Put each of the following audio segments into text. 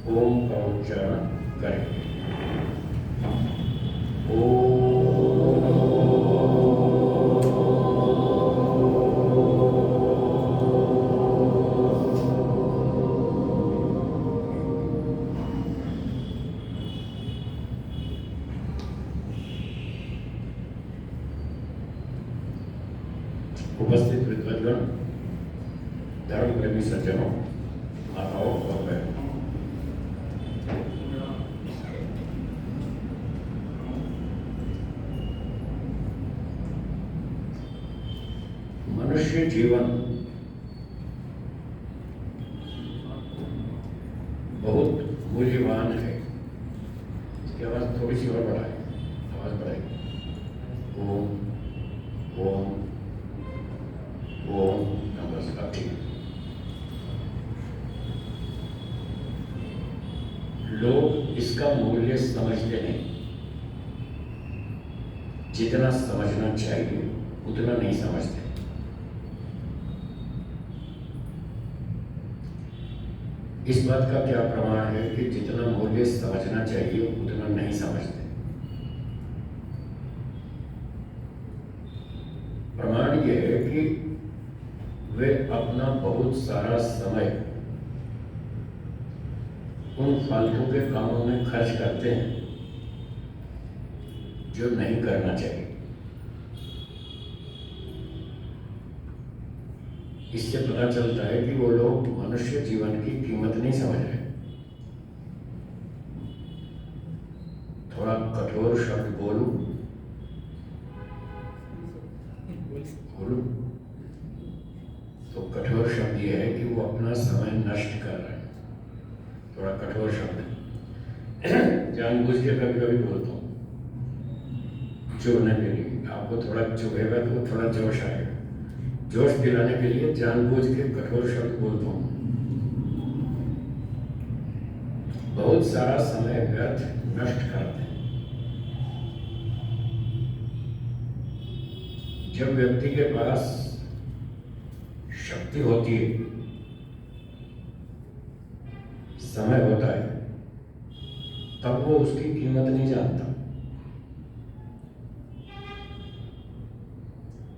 ओम का उच्चारण करें। ओम। उपस्थित विद्वद्गण, धर्म प्रेमी सज्जनों, माताओं और बहनों, मनुष्य जीवन बहुत मूल्यवान है। इसकी आवाज थोड़ी सी और बढ़ाए, आवाज बढ़ाए। ओम ओम ओम। नमस्कार। ठीक। लोग इसका मूल्य समझते नहीं, जितना समझना चाहिए उतना नहीं समझते। इस बात का क्या प्रमाण है कि जितना मूल्य समझना चाहिए उतना नहीं समझते? प्रमाण यह है कि वे अपना बहुत सारा समय उन फालतू के कामों में खर्च करते हैं जो नहीं करना चाहिए। इससे पता चलता है कि वो लोग मनुष्य जीवन की कीमत नहीं समझ रहे। थोड़ा कठोर शब्द बोलूं? तो कठोर शब्द यह है कि वो अपना समय नष्ट कर रहे हैं। थोड़ा कठोर शब्द जानबूझ के कभी कभी बोलता हूँ चुभने के लिए। आपको थोड़ा चुभेगा तो थोड़ा जोश आएगा। जोश दिलाने के लिए जानबूझ के कठोर शब्द बोलता हूँ। बहुत सारा समय व्यर्थ नष्ट करते हैं। जब व्यक्ति के पास शक्ति होती है, समय होता है, तब वो उसकी कीमत नहीं जानता।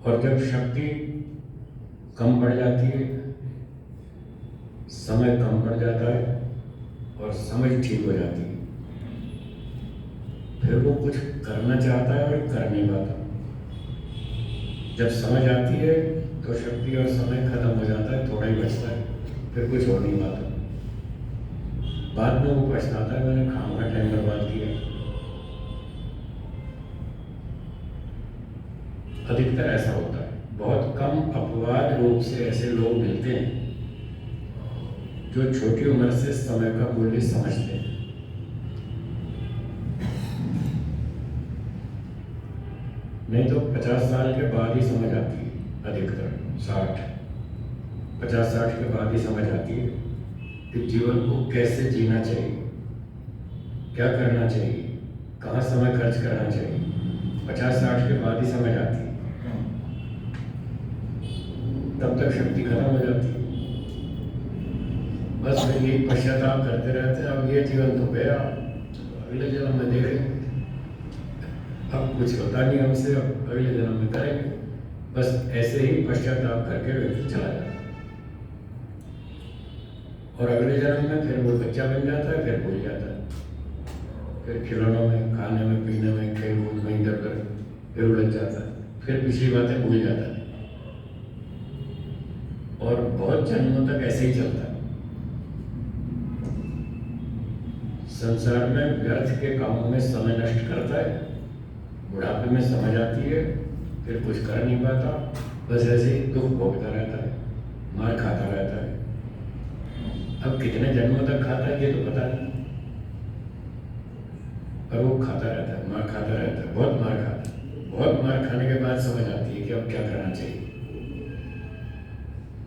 और जब शक्ति कम पड़ जाती है, समय कम पड़ जाता है और समझ ठीक हो जाती है, फिर वो कुछ करना चाहता है और कर नहीं पाता। जब समझ आती है तो शक्ति और समय खत्म हो जाता है, थोड़ा ही बचता है, फिर कुछ हो नहीं पाता। बाद में वो पछताता है, मैंने खामखा टाइम बर्बाद किया। अधिकतर ऐसा होता है। बहुत कम अपवाद रूप से ऐसे लोग मिलते हैं जो छोटी उम्र से समय का मूल्य समझते हैं। नहीं तो 50 साल के बाद ही समझ आती है। अधिकतर 50-60 के बाद ही समझ आती है कि जीवन को कैसे जीना चाहिए, क्या करना चाहिए, कहाँ समय खर्च करना चाहिए। 50-60 के बाद ही समझ आती है। तब तक शक्ति खत्म हो जाती है। बस फिर यही पश्चाताप करते रहते हैं, अब ये जीवन तो गया, अगले जन्म में देखेंगे, अब कुछ होता नहीं हमसे, अब अगले जन्म में करेंगे। बस ऐसे ही पश्चाताप करके व्यक्ति चला जाता है। और अगले जन्म में फिर वो बच्चा बन जाता है, फिर भूल जाता है, फिर खिलौनों में, खाने में, पीने में, खेल कूद में इधर उधर फिर उलझ जाता है, फिर पिछली बातें भूल जाता है। और बहुत जन्मों तक ऐसे ही चलता है। संसार में व्यर्थ के कामों में समय नष्ट करता है, बुढ़ापे में समझ आती है, फिर कुछ कर नहीं पाता, बस ऐसे ही दुख भोगता रहता है, मार खाता रहता है। अब कितने जन्मों तक खाता है ये तो पता नहीं, पर वो खाता रहता है, मार खाता रहता है, बहुत मार खाता है। बहुत मार खाने के बाद समझ आती है कि अब क्या करना चाहिए।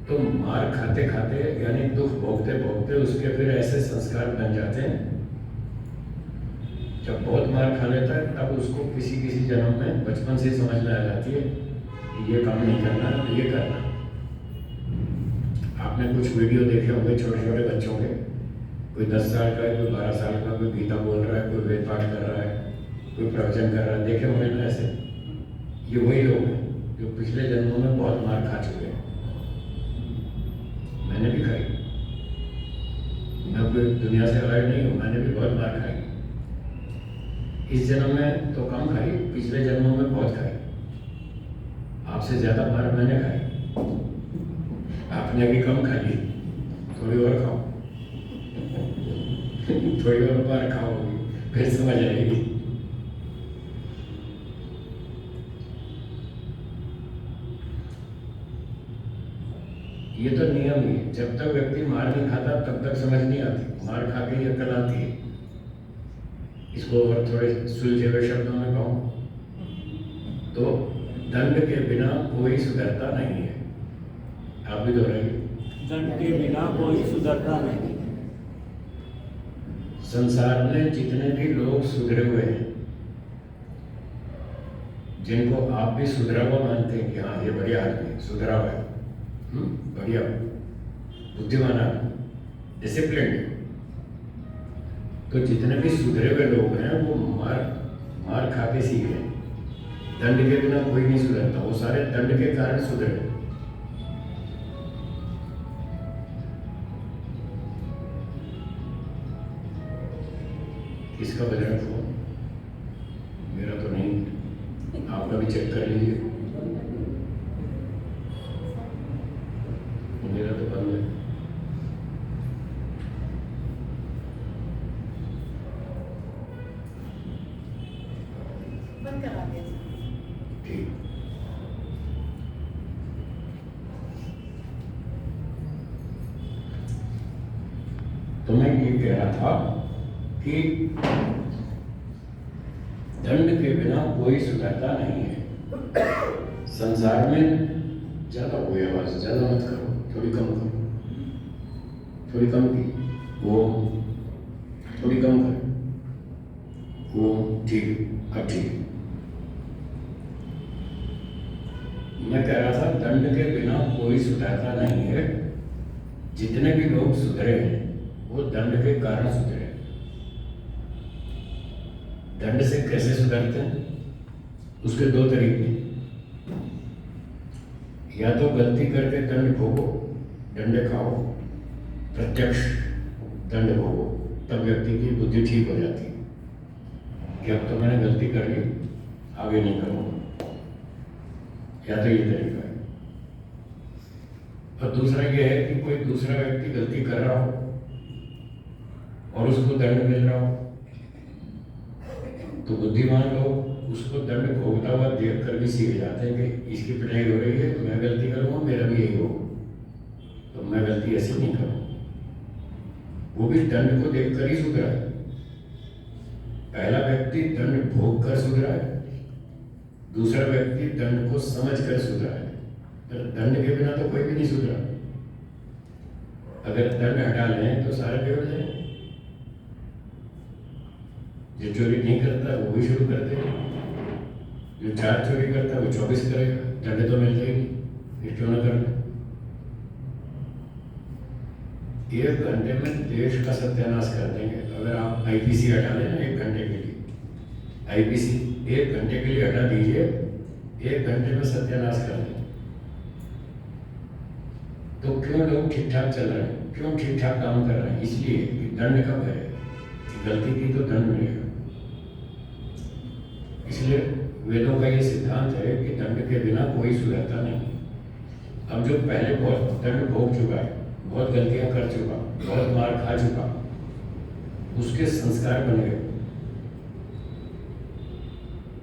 तो मार खाते खाते यानी दुख भोगते भोगते उसके फिर ऐसे संस्कार बन जाते हैं। जब बहुत मार खा लेता है तब उसको किसी किसी जन्म में बचपन से समझ में आ जाती है कि ये काम नहीं करना है, ये करना। आपने कुछ वीडियो देखे होंगे छोटे छोटे बच्चों के, कोई 10 साल का है, कोई 12 साल का, कोई गीता बोल रहा है, कोई वेद पाठ कर रहा है, कोई प्रवचन कर रहा है। देखे होंगे ना ऐसे। ये वही लोग हैं जो पिछले जन्मों में बहुत मार खा चुके हैं। मैंने भी खाई, मैं कोई दुनिया से अलग नहीं हूँ, मैंने भी बहुत मार खाई। इस जन्म में तो कम खाई, पिछले जन्मों में बहुत खाई। आपसे ज़्यादा मार मैंने खाई, आपने अभी कम खाई, थोड़ी और खाओ। थोड़ी और मार खाओगी फिर समझ आएगी। ये तो नियम ही है। जब तक व्यक्ति मार नहीं खाता तब तक समझ नहीं आती, मार खा के ही अकल आती है। इसको और थोड़े सुलझे हुए शब्दों में कहूँ तो दंड के बिना कोई सुधरता नहीं है। आप भी दोहराइए। दंड के बिना कोई सुधरता नहीं। संसार में जितने भी लोग सुधरे हुए हैं, जिनको आप भी सुधरा हुआ मानते हैं कि हाँ ये बढ़िया आदमी सुधरा हुआ है, बढ़िया बुद्धिमान आदमी, डिसिप्लिन, तो जितने भी सुधरे हुए लोग हैं वो मार खा के सीखे। दंड के बिना कोई नहीं सुधरता, वो सारे दंड के कारण सुधरे। किसका बज रहा फोन? मेरा तो नहीं, आपका भी चेक कर लीजिए। मेरा तो बंद है। बंद करा दिया। ठीक। तो मैं ये कह रहा था कि दंड के बिना कोई सुधरता नहीं है। संसार में ज्यादा हो गई आवाज, ज्यादा मत करो, थोड़ी कम करो, थोड़ी कम की, वो थोड़ी कम करो, वो ठीक, अब ठीक। मैं कह रहा था दंड के बिना कोई सुधरता नहीं है। जितने भी लोग सुधरे हैं वो दंड के कारण सुधरे। दंड से कैसे सुधरते हैं? उसके दो तरीके, या तो गलती करके दंड भोगो, दंड खाओ, प्रत्यक्ष दंड भोगो, तब व्यक्ति की बुद्धि ठीक हो जाती है कि अब तो मैंने गलती कर ली, आगे नहीं करूँगा। या तो ये तरीका है। और दूसरा ये है कि कोई दूसरा व्यक्ति गलती कर रहा हो और उसको दंड मिल रहा हो, तो बुद्धिमान लोग उसको दंड भोगता हुआ देख कर भी सीख जाते हैं कि इसकी पिटाई हो रही है तो मैं गलती करूँगा, मेरा भी यही होगा, तो मैं गलती ऐसी नहीं करूँगा। वो भी दंड को देखकर ही सुधरा है। पहला व्यक्ति दंड भोग कर सुधरा है, दूसरा व्यक्ति दंड को समझ कर सुधरा है। तो दंड के बिना तो कोई भी नहीं सुधरा। अगर दंड हटा लें तो सारे बिगड़ जाएंगे। जो चोरी नहीं करता वो भी शुरू कर देगा, जो 4 चोरी करता है वो 24 करेगा, दंड तो मिल जाएगी, फिर क्यों ना करना। 1 घंटे में देश का सत्यानाश कर देंगे। अगर आप आईपीसी हटा लें 1 घंटे के लिए, आईपीसी 1 घंटे के लिए हटा दीजिए, 1 घंटे में सत्यानाश कर दें। तो क्यों लोग ठीक ठाक चल रहे हैं, क्यों ठीक ठाक काम कर रहे हैं? इसलिए कि दंड का भय है, गलती की तो दंड मिलेगा। इसलिए वेदों का ये सिद्धांत है कि दंड के बिना कोई सुधरता नहीं। अब जो पहले बहुत दंड भोग चुका है, बहुत गलतियां कर चुका, बहुत मार खा चुका, उसके संस्कार बन गए,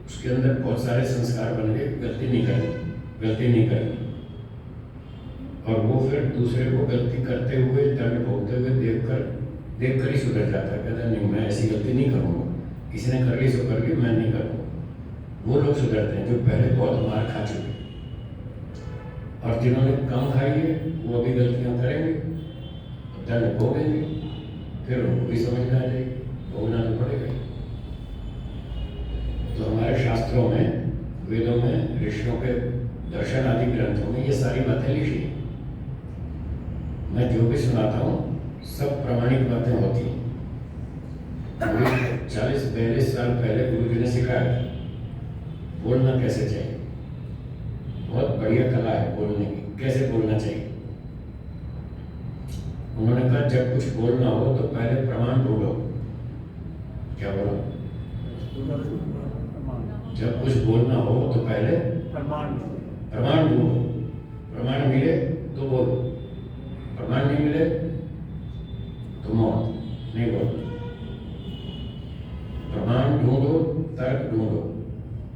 उसके अंदर बहुत सारे संस्कार बन गए, गलती नहीं करनी। और वो फिर दूसरे को गलती करते हुए, दंड भोगते हुए देखकर ही सुधर जाता है। कहता है नहीं मैं ऐसी गलती नहीं करूँगा, इसने कर ली सो कर ली, मैं नहीं करूँगा। वो लोग सुधरते हैं जो पहले बहुत मार खा चुके, और जिन्होंने कम खाई है वो अभी गलतियाँ करेंगे, दंड भोगेंगे, फिर उनको भी समझ में आ जाएगी, भोगना तो पड़ेगा। तो हमारे शास्त्रों में, वेदों में, ऋषियों के दर्शन आदि ग्रंथों में ये सारी बातें लिखी हैं। मैं जो भी सुनाता हूँ सब प्रामाणिक बातें होती हैं। 40-42 साल पहले गुरु जी ने सिखाया बोलना कैसे चाहिए। बहुत बढ़िया कला है बोलने की, कैसे बोलना चाहिए। उन्होंने कहा जब कुछ बोलना हो तो पहले प्रमाण ढूंढो। क्या बोलो? जब कुछ बोलना हो तो पहले प्रमाण ढूंढो। प्रमाण मिले तो बोलो, प्रमाण नहीं मिले तो मौत, नहीं बोलो। प्रमाण ढूंढो, तर्क ढूंढो।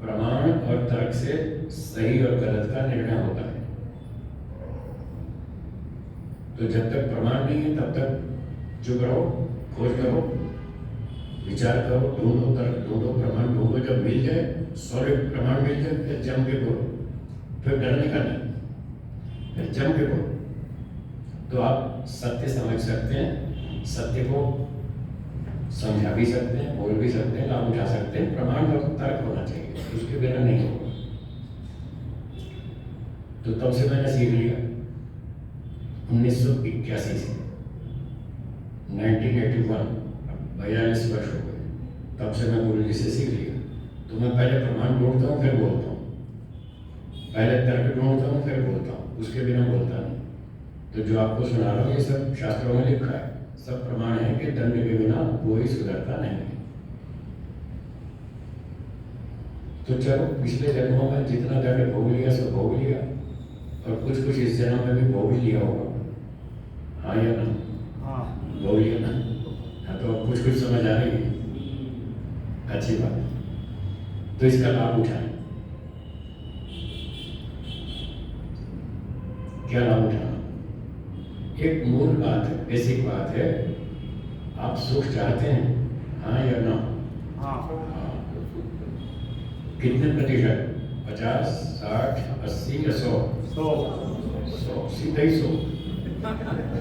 प्रमाण और तर्क से सही और गलत का निर्णय होता है। तो जब तक प्रमाण नहीं है तब तक चुप रहो, खोज करो, विचार करो, ढूंढो, तर्क ढूंढो, प्रमाण ढूंढो। जब मिल जाए, सॉलिड प्रमाण मिल जाए, फिर जम के बोलो, फिर डरने का नहीं, फिर जम के बोलो। तो आप सत्य समझ सकते हैं, सत्य को समझा भी सकते हैं, बोल भी सकते हैं, लाभ उठा सकते हैं। प्रमाण और तर्क होना चाहिए, उसके बिना नहीं होगा। तो तब से मैंने सीख लिया 1981 से 1981, 42 वर्ष हो गए। तब से मैं गुरु जी से सीख लिया। तो मैं पहले प्रमाण ढूंढता हूँ, फिर बोलता हूँ। पहले तर्क ढूंढता हूँ, फिर बोलता हूँ, उसके बिना बोलता नहीं। तो जो आपको सुना रहा हूँ ये सब शास्त्रों में लिखा है, सब प्रमाण है कि दंड के बिना कोई सुधरता नहीं है। तो चलो, पिछले जन्मों में जितना दंड भोग लिया सो भोग लिया, और कुछ कुछ इस जन्म में भी भोग लिया होगा। हाँ या ना? हाँ, भोग लिया ना? हाँ, तो अब कुछ कुछ समझ आ रही है, अच्छी बात है। तो इसका लाभ उठाएं। क्या लाभ उठाना? एक मूल बात है, बेसिक बात है। आप सुख चाहते हैं, हाँ या ना? हाँ। कितने प्रतिशत? 50, 60, 80 या 100? 100, सीधा ही 100।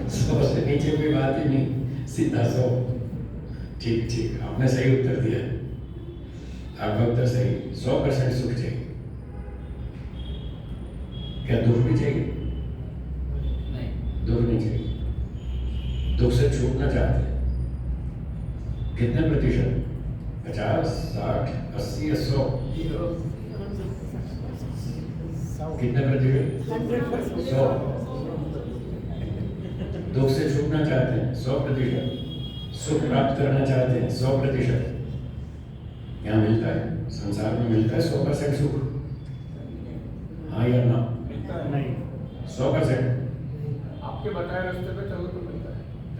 100 से नीचे कोई बात ही नहीं, सीधा 100। ठीक ठीक, आपने सही उत्तर दिया। आपका उत्तर सही। 100% सुख चाहिए। क्या दुख भी चाहिए? नहीं, दुख नहीं चाहिए। दुख से छूटना चाहते हैं। कितने प्रतिशत? 50, 60, 80 या 100? कितने प्रतिशत? 100। दुख से छूटना चाहते हैं 100%। सुख प्राप्त करना चाहते हैं 100%। यहाँ मिलता है, संसार में मिलता है 100% सुख? हाँ या ना? नहीं, 100%। आपके बताए रास्ते पे चलो तो मिलता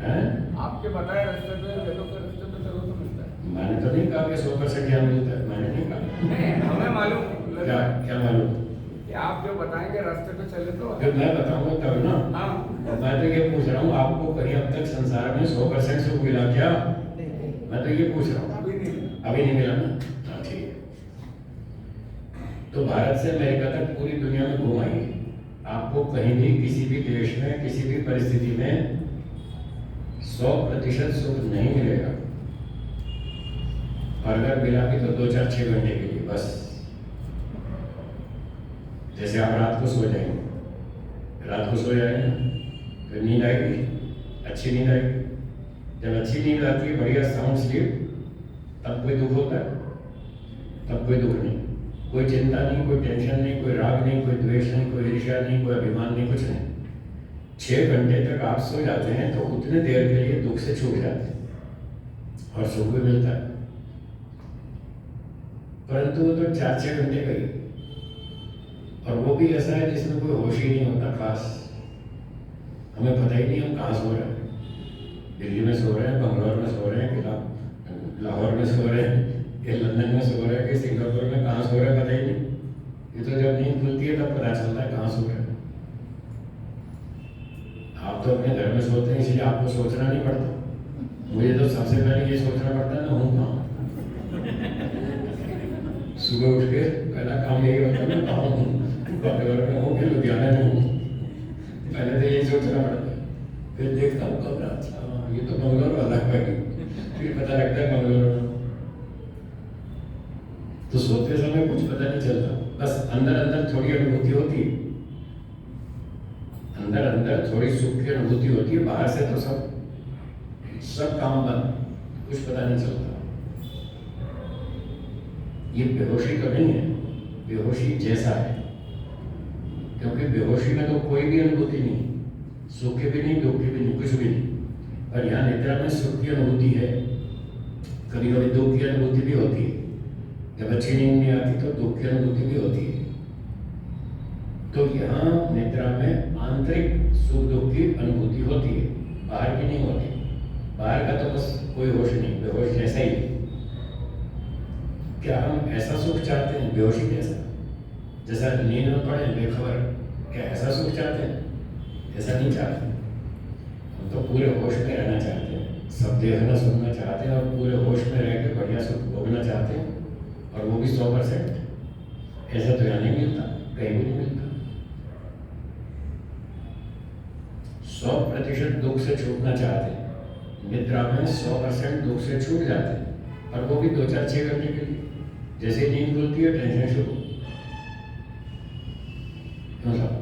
है। आपके बताए रास्ते पे चलो तो मिलता है। मैंने तो नहीं कहा कि 100% यहाँ मिलता है, मैंने नहीं कहा। नहीं, हमें मालूम। क्या मालूम? कि आप जो बताएंगे रास्ते पे चले तो फिर मैं बताऊंगा तब ना। हाँ, मैं तो ये पूछ रहा हूँ, आपको कहीं अब तक संसार में 100% सुख मिला क्या? मैं तो ये पूछ रहा हूँ। अभी नहीं मिला ना? हाँ, ठीक है। तो भारत से अमेरिका तक पूरी दुनिया में घूम आइए, आपको कहीं भी किसी भी देश में किसी भी परिस्थिति में 100% सुख नहीं मिलेगा। और अगर मिला भी तो 2, 4, 6 घंटे के लिए बस। जैसे आप रात को सो जाएंगे, रात को सो जाएंगे, फिर नींद आएगी, अच्छी नींद आएगी। जब अच्छी नींद आती है, बढ़िया साउंड स्लीप, तब कोई दुख होता है? तब कोई दुख नहीं, कोई चिंता नहीं, कोई टेंशन नहीं, कोई राग नहीं, कोई द्वेष नहीं, कोई ईर्ष्या नहीं, कोई अभिमान नहीं, कुछ नहीं। 6 घंटे तक आप सो जाते हैं तो उतने देर के लिए दुख से छूट जाते हैं और सुख भी मिलता है। परंतु वो तो 4-6 घंटे का ही, और वो भी ऐसा है जिसमें कोई होश ही नहीं होता खास। हमें पता ही नहीं हम कहाँ सो रहे हैं। दिल्ली में सो रहे हैं, बंगलौर में सो रहे हैं, कि लाहौर में सो रहे हैं, कि लंदन में सो रहे हैं, कि सिंगापुर में कहाँ सो रहे हैं, पता ही नहीं। ये तो जब नींद खुलती है तब पता चलता है कहाँ सो रहे हैं। आप तो अपने घर में सोते हैं, इसलिए आपको सोचना नहीं पड़ता। मुझे तो सबसे पहले ये सोचना पड़ता है ना, हूँ कहाँ। सुबह उठ के पहला काम यही होता है, मैं कहाँ हूँ, बंगलौर में हूँ कि लुधियाना में हूँ। पहले तो यही सोचना पड़ता है, फिर देखता हूँ कब रात, ये तो बंगलौर वाला है, फिर पता लगता है बंगलौर में। तो सोते समय कुछ पता नहीं चलता, बस अंदर अंदर थोड़ी अनुभूति होती है, अंदर अंदर थोड़ी सुख की अनुभूति होती है। बाहर से तो सब सब काम बंद, कुछ पता नहीं चलता। ये बेहोशी तो नहीं है, बेहोशी जैसा है, क्योंकि बेहोशी में तो कोई भी अनुभूति नहीं, सुख की भी नहीं, दुख की भी नहीं, कुछ भी नहीं। और यहाँ निद्रा में सुख की अनुभूति है, कभी कभी दुख की अनुभूति भी होती है। जब अच्छी नींद नहीं आती तो दुख की अनुभूति भी होती है। तो यहाँ निद्रा में आंतरिक सुख दुख की अनुभूति होती है, बाहर की नहीं होती। बाहर का तो बस कोई होश नहीं, बेहोश जैसा ही है। क्या हम ऐसा सुख चाहते हैं बेहोशी जैसा नींद में पड़े बेखबर, क्या ऐसा सुख चाहते हैं? ऐसा नहीं चाहते। हम तो पूरे होश में रहना चाहते हैं, सब देखना सुनना चाहते हैं और पूरे होश में रह के बढ़िया सुख भोगना चाहते हैं, और वो भी 100%। ऐसा तो यहाँ नहीं मिलता, कहीं भी नहीं मिलता। 100% दुख से छूटना चाहते हैं, निद्रा में 100% दुख से छूट जाते हैं, और वो भी 2-4-6 घंटे के लिए। जैसे नींद खुलती है टेंशन शुरू। क्यों साहब?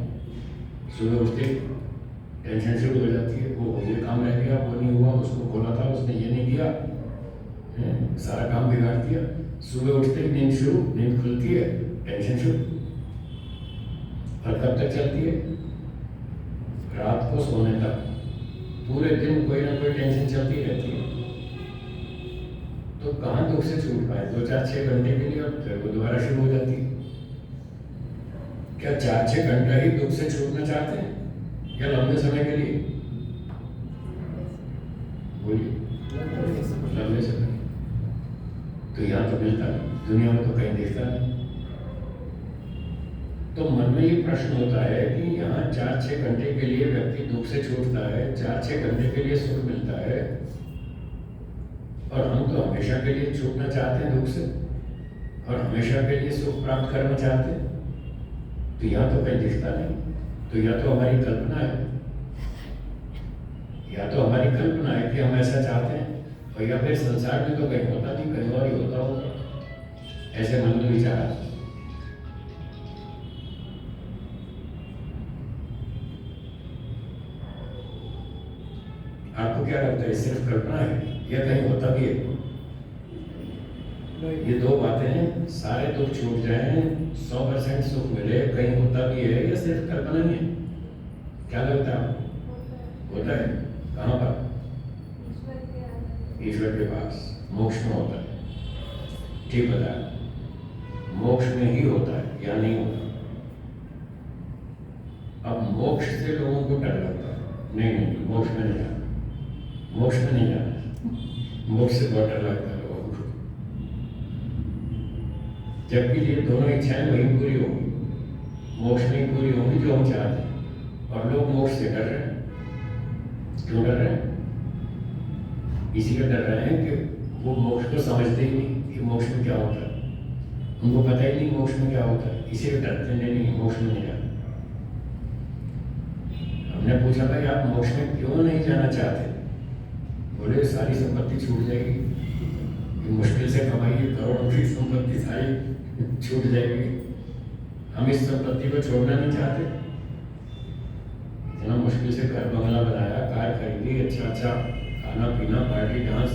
सुबह उठते टेंशन शुरू हो जाती है, वो ये काम रह गया, वो नहीं हुआ, उसको खोला था, उसने ये नहीं किया, सारा काम बिगाड़ दिया। सुबह उठते ही नींद शुरू, नींद खुलती है टेंशन शुरू। और कब तक चलती है? रात को सोने तक। पूरे दिन कोई ना कोई टेंशन चलती रहती है। तो कहाँ दुख से छूट पाए? 2-4-6 घंटे के लिए, और फिर वो दोबारा शुरू हो जाती है। क्या 4-6 घंटा ही दुख से छूटना चाहते हैं, या लंबे समय के लिए? बोलिए, लंबे समय। तो यहाँ तो मिलता नहीं, दुनिया में तो कहीं दिखता नहीं। तो मन में ये प्रश्न होता है कि यहाँ 4-6 घंटे के लिए व्यक्ति दुख से छूटता है, 4-6 घंटे के लिए सुख मिलता है, और हम तो हमेशा के लिए छूटना चाहते हैं दुख से, और हमेशा के लिए सुख प्राप्त करना चाहते हैं। तो यहाँ तो कहीं दिखता नहीं। तो या तो हमारी कल्पना है, या तो हमारी कल्पना है कि हम ऐसा चाहते हैं, और या फिर संसार में तो कहीं होता नहीं, कहीं और ही होता होगा। ऐसे मन में विचार। आपको क्या लगता है, सिर्फ कल्पना है या कहीं होता भी है? ये दो बातें हैं, सारे दुख छूट जाए, 100% सुख मिले, कहीं होता भी है या सिर्फ कल्पना ही है? क्या लगता है आपको? होता है कहाँ पर? ईश्वर के पास, मोक्ष में होता है। ठीक बताया, मोक्ष में ही होता है या नहीं होता? अब मोक्ष से लोगों को डर लगता है, नहीं, मोक्ष में नहीं जाना, मोक्ष में नहीं जाना, मोक्ष से बहुत डर लगता है लोगों को। जबकि ये दोनों इच्छाएं वहीं पूरी होंगी, मोक्ष में पूरी होंगी जो हम चाहते हैं, और लोग मोक्ष से डर रहे हैं। क्यों डर रहे हैं? इसी का डर रहे हैं कि वो मोक्ष को समझते ही नहीं कि मोक्ष में क्या होता है। उनको पता ही नहीं मोक्ष में क्या होता है, इसी का डरते नहीं, मोक्ष में नहीं जाना। हमने पूछा था कि आप मोक्ष में क्यों नहीं जाना चाहते? बोले सारी संपत्ति छूट जाएगी, मुश्किल से कमाई करोड़ों की संपत्ति सारी छूट जाएगी, हम इस संपत्ति को छोड़ना नहीं चाहते। इतना मुश्किल से घर बंगला बनाया, कार खरीदी, अच्छा खाना पीना, पार्टी डांस,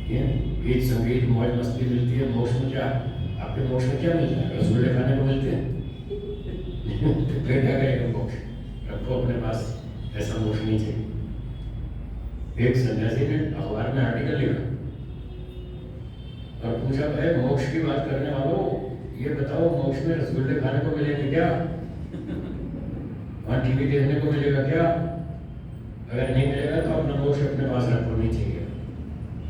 ये गीत संगीत मौज मस्ती मिलती है। मोक्ष में क्या? आपके मोक्ष में क्या मिलता है? रसगुल्ले खाने को मिलते हैं। तो फिर क्या करेगा मोक्ष? रखो अपने पास, ऐसा मोक्ष नहीं चाहिए। एक सन्यासी ने अखबार में आर्टिकल लिखा और पूछा, भाई मोक्ष की बात करने वालों, ये बताओ मोक्ष में रसगुल्ले खाने को मिलेंगे क्या? वहाँ टीवी देखने को मिलेगा क्या? अगर नहीं मिलेगा तो अपना मोक्ष अपने पास रखो, नहीं चाहिए।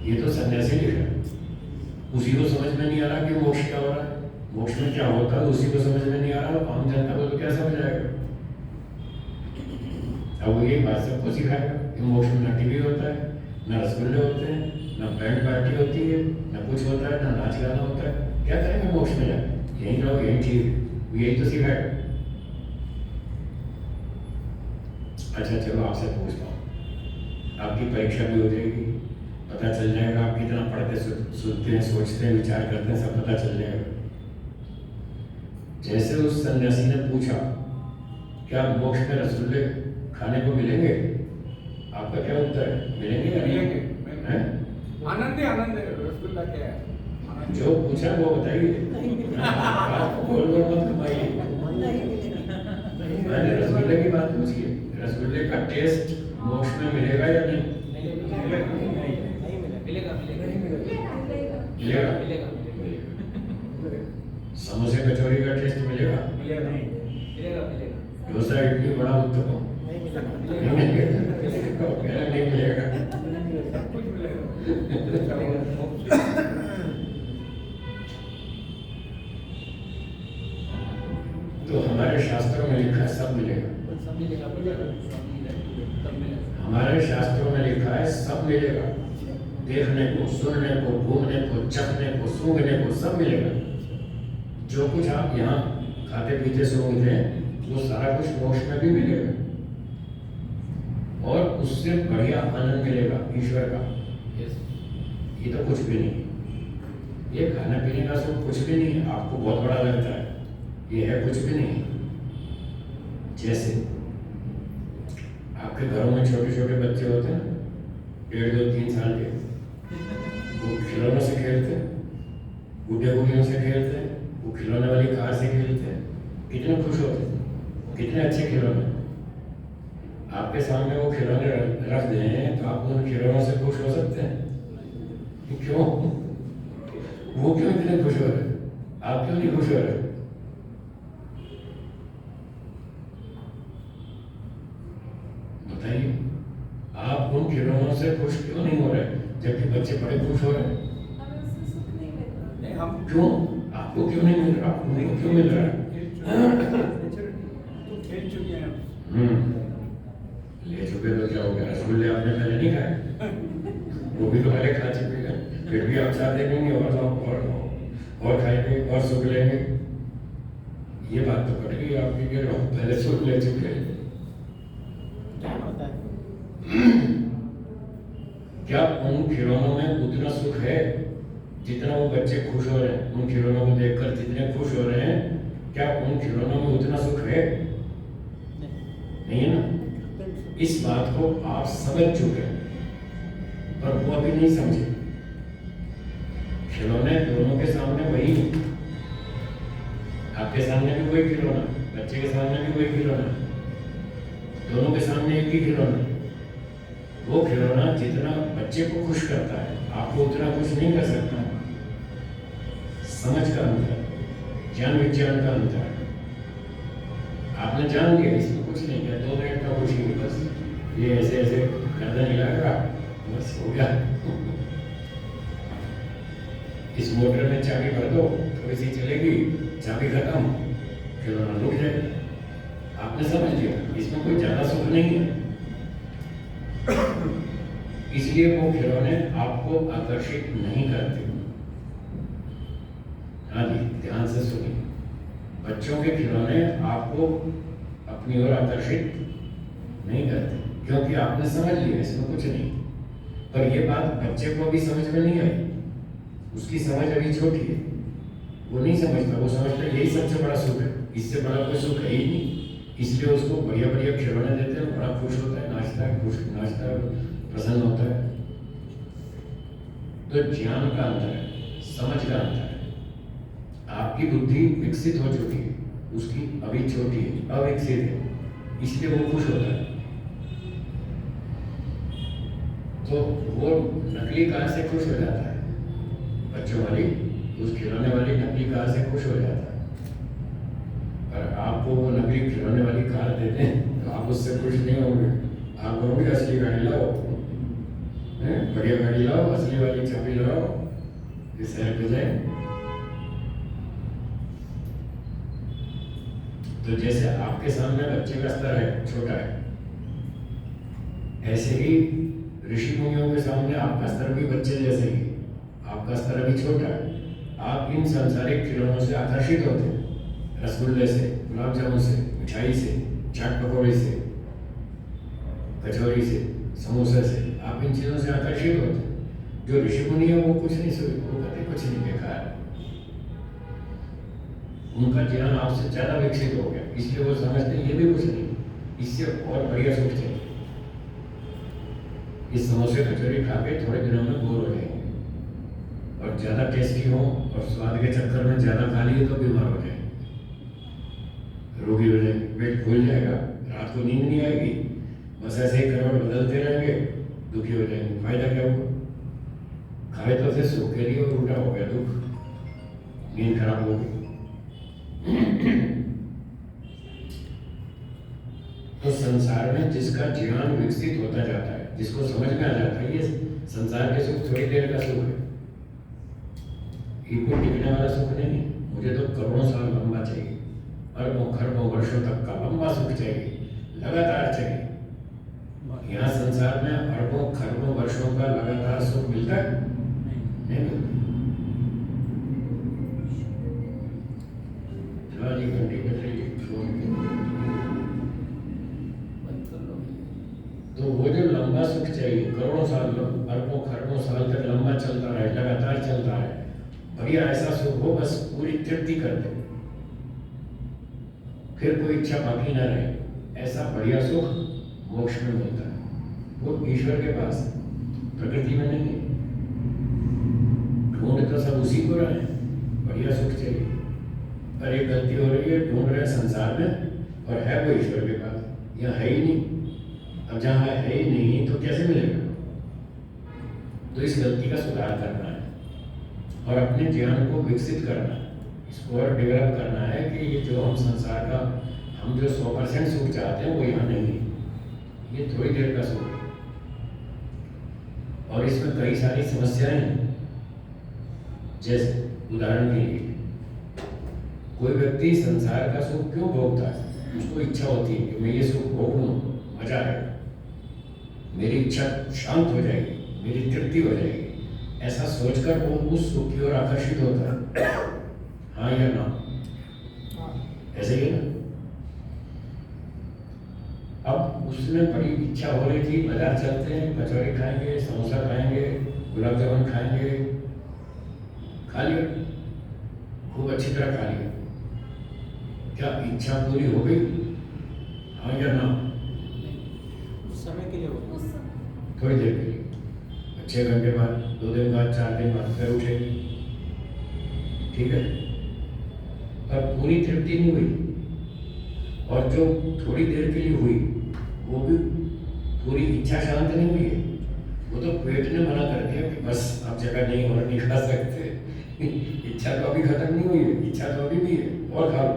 ये तो सन्यासी लिखा, उसी को समझ में नहीं आ रहा कि मोक्ष क्या हो रहा है, मोक्ष में क्या होता है, उसी को समझ में नहीं आ रहा। आम जनता को तो क्या समझ आएगा? अब वो ये बात सबको सिखाएगा कि मोक्ष में ना टीवी होता है, ना रसगुल्ले होते हैं, ना बैंड पार्टी होती है, ना कुछ होता है, ना नाच गाना होता है। क्या करेंगे मोक्ष में जाकर? यहीं रहो, यहीं ठीक है, यही तो सिखाएगा। अच्छा चलो आपसे पूछता हूँ, आपकी परीक्षा भी हो जाएगी, पता चल जाएगा आप कितना पढ़ते सुनते हैं, सोचते हैं, विचार करते हैं, सब पता चल जाएगा। जैसे उस सन्यासी ने पूछा क्या मोक्ष में रसगुल्ले खाने को मिलेंगे, आपका क्या उत्तर है? मिलेंगे या नहीं? हैं? आनंद है रसगुल्ला क्या है आनंद जो पूछा वो बताइए। आप गोल गोल मत घुमाइए। मैंने रसगुल्ले की बात पूछी है। रसगुल्ले का टेस्ट मोक्ष में मिलेगा या नहीं? मिलेगा। समोसे कचौरी का टेस्ट मिलेगा? डोसा इडली बड़ा उत्तम नहीं मिलेगा। सब कुछ मिलेगा तो हमारे शास्त्रों में लिखा है सब मिलेगा। हमारे शास्त्रों में लिखा है सब मिलेगा। देखने को, सुनने को, घूमने को, चखने को, सूंघने को सब मिलेगा। जो कुछ आप यहाँ खाते पीते सूंघते हैं वो सारा कुछ मोक्ष में भी मिलेगा और उससे बढ़िया आनंद मिलेगा ईश्वर का। ये तो कुछ भी नहीं। ये खाने पीने का सुख कुछ भी नहीं है। आपको बहुत बड़ा लगता है, ये है कुछ भी नहीं। जैसे आपके घरों में छोटे छोटे बच्चे होते हैं 1.5, 2, 3 साल के, वो खिलौनों से खेलते हैं, गुड्डे गुड़ियों से खेलते हैं, वो खिलौने वाली कार से खेलते हैं, कितने खुश होते हैं, कितने अच्छे खिलौने। आपके सामने वो खिलौने रख दें तो आप उन खिलौनों से खुश हो सकते हैं? क्यों? वो क्यों इतने खुश हो रहे? आप क्यों नहीं खुश हो रहे? बताइए, आप उन खिलौनों से खुश क्यों नहीं हो रहे जबकि बच्चे बड़े खुश हो रहे हैं? नहीं हम क्यों? आपको क्यों नहीं मिल रहा? आपको क्यों मिल रहा है? खेल चुके हैं ले चुके तो क्या हो गया? रसगुल्ले आपने पहले नहीं खाए, वो भी तो पहले खा चुके हैं, फिर भी आप चाहते नहीं और खाएंगे और सुख लेंगे। ये बात तो कट गई आपकी कि पहले सुख ले चुके हैं। क्या उन खिलौनों में उतना सुख है जितना वो बच्चे खुश हो रहे हैं? उन खिलौनों को देखकर जितने खुश हो रहे हैं, क्या उन खिलौनों में उतना सुख है? नहीं है ना। इस बात को आप समझ चुके हैं पर वो अभी नहीं समझे। खिलौने दोनों के सामने वही, आपके सामने भी वही खिलौना, बच्चे के सामने भी वही खिलौना, दोनों के सामने एक ही खिलौना। वो खिलौना जितना बच्चे को खुश करता है आपको उतना खुश नहीं कर सकता। समझ का अंतर, ज्ञान विज्ञान का अंतर। आपने जान लिया इसमें कुछ नहीं किया, 2 मिनट का खुशी हुई बस, ये ऐसे ऐसे गर्दन हिलाएगा बस हो गया। इस मोटर में चाबी भर दो, थोड़ी सी चलेगी, चाबी खत्म, खिलौना रुक जाएगा। आपने समझ लिया इसमें कोई ज्यादा सुख नहीं है। इसलिए वो खिलौने आपको आकर्षित नहीं करते। हाँ जी, ध्यान से सुनिए। बच्चों के खिलौने आपको अपनी ओर आकर्षित नहीं करते क्योंकि आपने समझ लिया इसमें कुछ नहीं। पर ये बात बच्चे को अभी समझ में नहीं आई, उसकी समझ अभी छोटी है, वो नहीं समझता। वो समझता है यही सबसे बड़ा सुख है, इससे बड़ा कोई सुख है ही नहीं। इसलिए उसको बढ़िया बढ़िया खिलौने देते हैं, बड़ा खुश होता है, नाचता है, नाचता है, प्रसन्न होता है। तो ज्ञान का अंतर है, समझ का अंतर है। आपकी बुद्धि विकसित हो चुकी है, उसकी अभी छोटी है, अविकसित है, इसलिए वो खुश होता है। तो वो नकली कार से खुश हो जाता है, बच्चों वाली उस खिलौने वाली नकली कार से खुश हो जाता है। पर आपको वो नकली खिलौने वाली कार देते हैं तो आप उससे खुश नहीं होंगे। आप कहोगे असली गाड़ी लाओ, बढ़िया गाड़ी लाओ, असली वाली चाबी लाओ, इस शहर पे जाए। तो जैसे आपके सामने बच्चे का स्तर है, छोटा है, ऐसे ही ऋषि मुनियों के सामने आपका स्तर भी बच्चे जैसे ही, आपका स्तर अभी छोटा है। आप इन सांसारिक खिलौनों से आकर्षित होते हैं, रसगुल्ले से, गुलाब जामुन से, मिठाई से, चाट पकौड़े से, कचौरी से, समोसे से, आप इन चीज़ों से आकर्षित होते हैं। जो ऋषि मुनि है वो कुछ नहीं सोचते, वो कहते कुछ नहीं, बेकार। उनका ज्ञान आपसे ज़्यादा विकसित हो गया, इसलिए वो समझते हैं ये भी कुछ नहीं, इससे और बढ़िया सुख चाहिए। इस समोसे कचौरी खा के थोड़े दिनों में बोर हो जाएंगे, और ज़्यादा टेस्टी हो और स्वाद के चक्कर में ज़्यादा खा लिए तो बीमार हो जाएंगे, रोगी हो जाएंगे, पेट फूल जाएगा, रात को नींद नहीं आएगी, बस ऐसे ही करवट बदलते रहेंगे, दुखी हो जाएंगे। फायदा क्या हुआ? खाए तो थे सुख के लिए और उल्टा हो गया दुख, नींद खराब हो गई। तो संसार में जिसका ज्ञान विकसित होता जाता है, जिसको समझ में आ जाता है ये संसार के सुख थोड़ी देर का सुख है, ये कोई टिकने वाला सुख नहीं। मुझे तो करोड़ों साल लंबा चाहिए, अरबों खरबों वर्षों तक का लंबा सुख चाहिए, लगातार चाहिए। यहाँ संसार में अरबों खरबों वर्षों का लगातार सुख मिलता है? नहीं मिलता। 4 घंटे बज रही है, तो वो जो लंबा सुख चाहिए, करोड़ों साल, अरबों खरबों साल तक लंबा चलता रहे, लगातार चलता है, बढ़िया ऐसा सुख हो, बस पूरी तृप्ति कर दे, फिर कोई इच्छा बाकी ना रहे, ऐसा बढ़िया सुख मोक्ष में मिलता है। वो ईश्वर के पास, प्रकृति में नहीं है। ढूंढ तो सब उसी को रहे हैं, बढ़िया सुख चाहिए, पर एक गलती हो रही है, ढूंढ रहे संसार में और है वो ईश्वर के पास, यहाँ है ही नहीं। अब जहाँ है ही नहीं तो कैसे मिलेगा? तो इस गलती का सुधार करना है और अपने ज्ञान को विकसित करना है, इसको और डेवलप करना है कि ये जो हम संसार का, हम जो 100% सुख चाहते हैं वो यहाँ नहीं है, ये थोड़ी देर का सुख है। और इसमें कई सारी समस्याएं हैं। जैसे उदाहरण के लिए, कोई व्यक्ति संसार का सुख क्यों भोगता है? उसको इच्छा होती है कि मैं ये सुख भोग लूँ, मजा आएगा, मेरी इच्छा शांत हो जाएगी, मेरी तृप्ति हो जाएगी, ऐसा सोचकर वो उस सुख की ओर आकर्षित होता है। हाँ या ना? ऐसे ही है ना? अब उसमें बड़ी इच्छा हो रही थी, बाजार चलते हैं, कचौरी खाएंगे, समोसा खाएंगे, गुलाब जामुन खाएंगे, खा लिया, खूब अच्छी तरह खा लिया। क्या इच्छा पूरी हो गई? हाँ या ना? उस समय के लिए होगा, थोड़ी देर के लिए, 6 घंटे बाद, 2 दिन बाद, 4 दिन बाद फिर उठेगी, ठीक है, पर पूरी तृप्ति नहीं हुई। और जो थोड़ी देर के लिए हुई वो भी पूरी इच्छा शांत नहीं हुई है, वो तो पेट ने मना कर दिया कि बस अब जगह नहीं और नहीं खा सकते। इच्छा तो अभी खत्म नहीं हुई है, इच्छा तो अभी भी है, और खा लो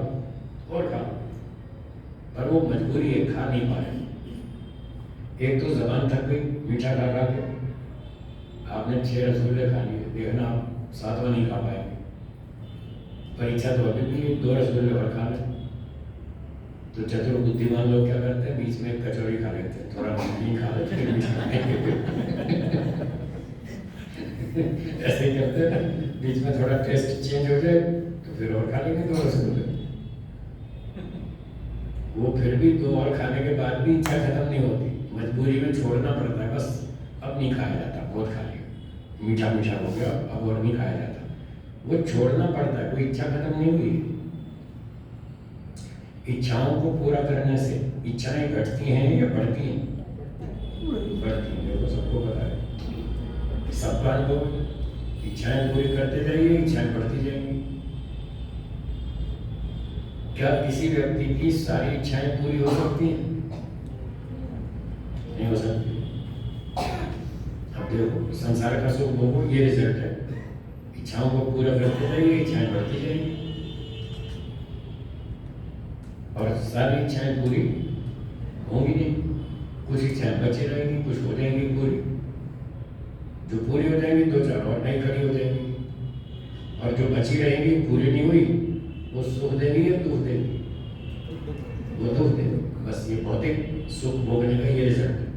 और खा लो, पर वो मजबूरी है, खा नहीं पा रहे। एक तो जबान थक गई मीठा खा खा के, आपने 6 रसगुल्ले खा लिए, देखना आप 7वां नहीं खा पाएंगे, पर इच्छा तो अभी भी 2 रसगुल्ले और खा लें। तो चतुर बुद्धिमान लोग क्या करते हैं, बीच में एक कचौरी खा लेते हैं, थोड़ा नमकीन खा लेते हैं, ऐसे ही करते हैं, बीच में थोड़ा टेस्ट चेंज हो जाए तो फिर और खा लेंगे 2 रसगुल्ले। वो फिर भी 2 और खाने के बाद भी इच्छा खत्म नहीं होती, मजबूरी में छोड़ना पड़ता है, बस अब नहीं खाया जाता, बहुत खा लिया, मीठा मीठा हो गया, अब और नहीं खाया जाता, वो छोड़ना पड़ता है, कोई इच्छा खत्म नहीं हुई। इच्छाओं को पूरा करने से इच्छाएं घटती हैं या बढ़ती हैं? बढ़ती हैं, देखो सबको पता है, सबका अनुभव। इच्छाएं पूरी करते जाइए, इच्छाएं बढ़ती जाएंगी। क्या किसी व्यक्ति की सारी इच्छाएं पूरी हो सकती हैं? नहीं हो सकती। अब देखो, संसार का सुख भोगो, ये रिजल्ट है, इच्छाओं को पूरा करते जाइए, इच्छाएं बढ़ती जाएंगी, और सारी इच्छाएं पूरी होंगी नहीं, कुछ इच्छाएं बची रहेंगी, कुछ हो जाएंगी पूरी, जो पूरी हो जाएंगी 2-4 और नई खड़ी हो जाएंगी, और जो बची रहेंगी पूरी नहीं हुई वो सुख देगी या दुख देगी? वो दुख देगी। बस ये भौतिक सुख भोगने का ये रिजल्ट है।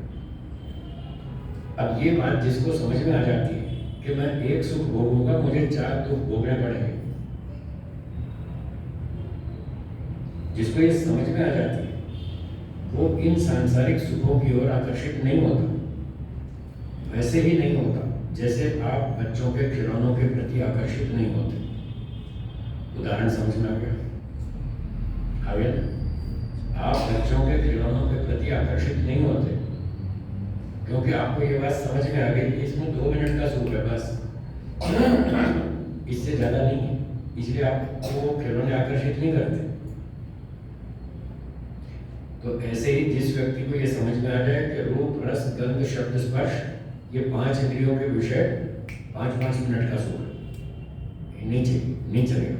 अब ये बात जिसको समझ में आ जाती है कि मैं एक सुख भोगूंगा, मुझे 4 दुख भोगने पड़ेंगे, जिसको ये समझ में आ जाती है वो इन सांसारिक सुखों की ओर आकर्षित नहीं होता। वैसे ही नहीं होता जैसे आप बच्चों के खिलौनों के प्रति आकर्षित नहीं होते। उदाहरण समझ में आ गया? आ गया? आप बच्चों के खिलौनों के प्रति आकर्षित नहीं होते क्योंकि आपको ये बात समझ में आ गई कि इसमें 2 मिनट का सुख है बस, इससे ज़्यादा नहीं है, इसलिए आपको वो खिलौने आकर्षित नहीं करते। तो ऐसे ही जिस व्यक्ति को ये समझ में आ जाए कि रूप, रस, गंध, शब्द, स्पर्श ये 5 इंद्रियों के विषय 5-5 मिनट का सुख है, नहीं चलेगा।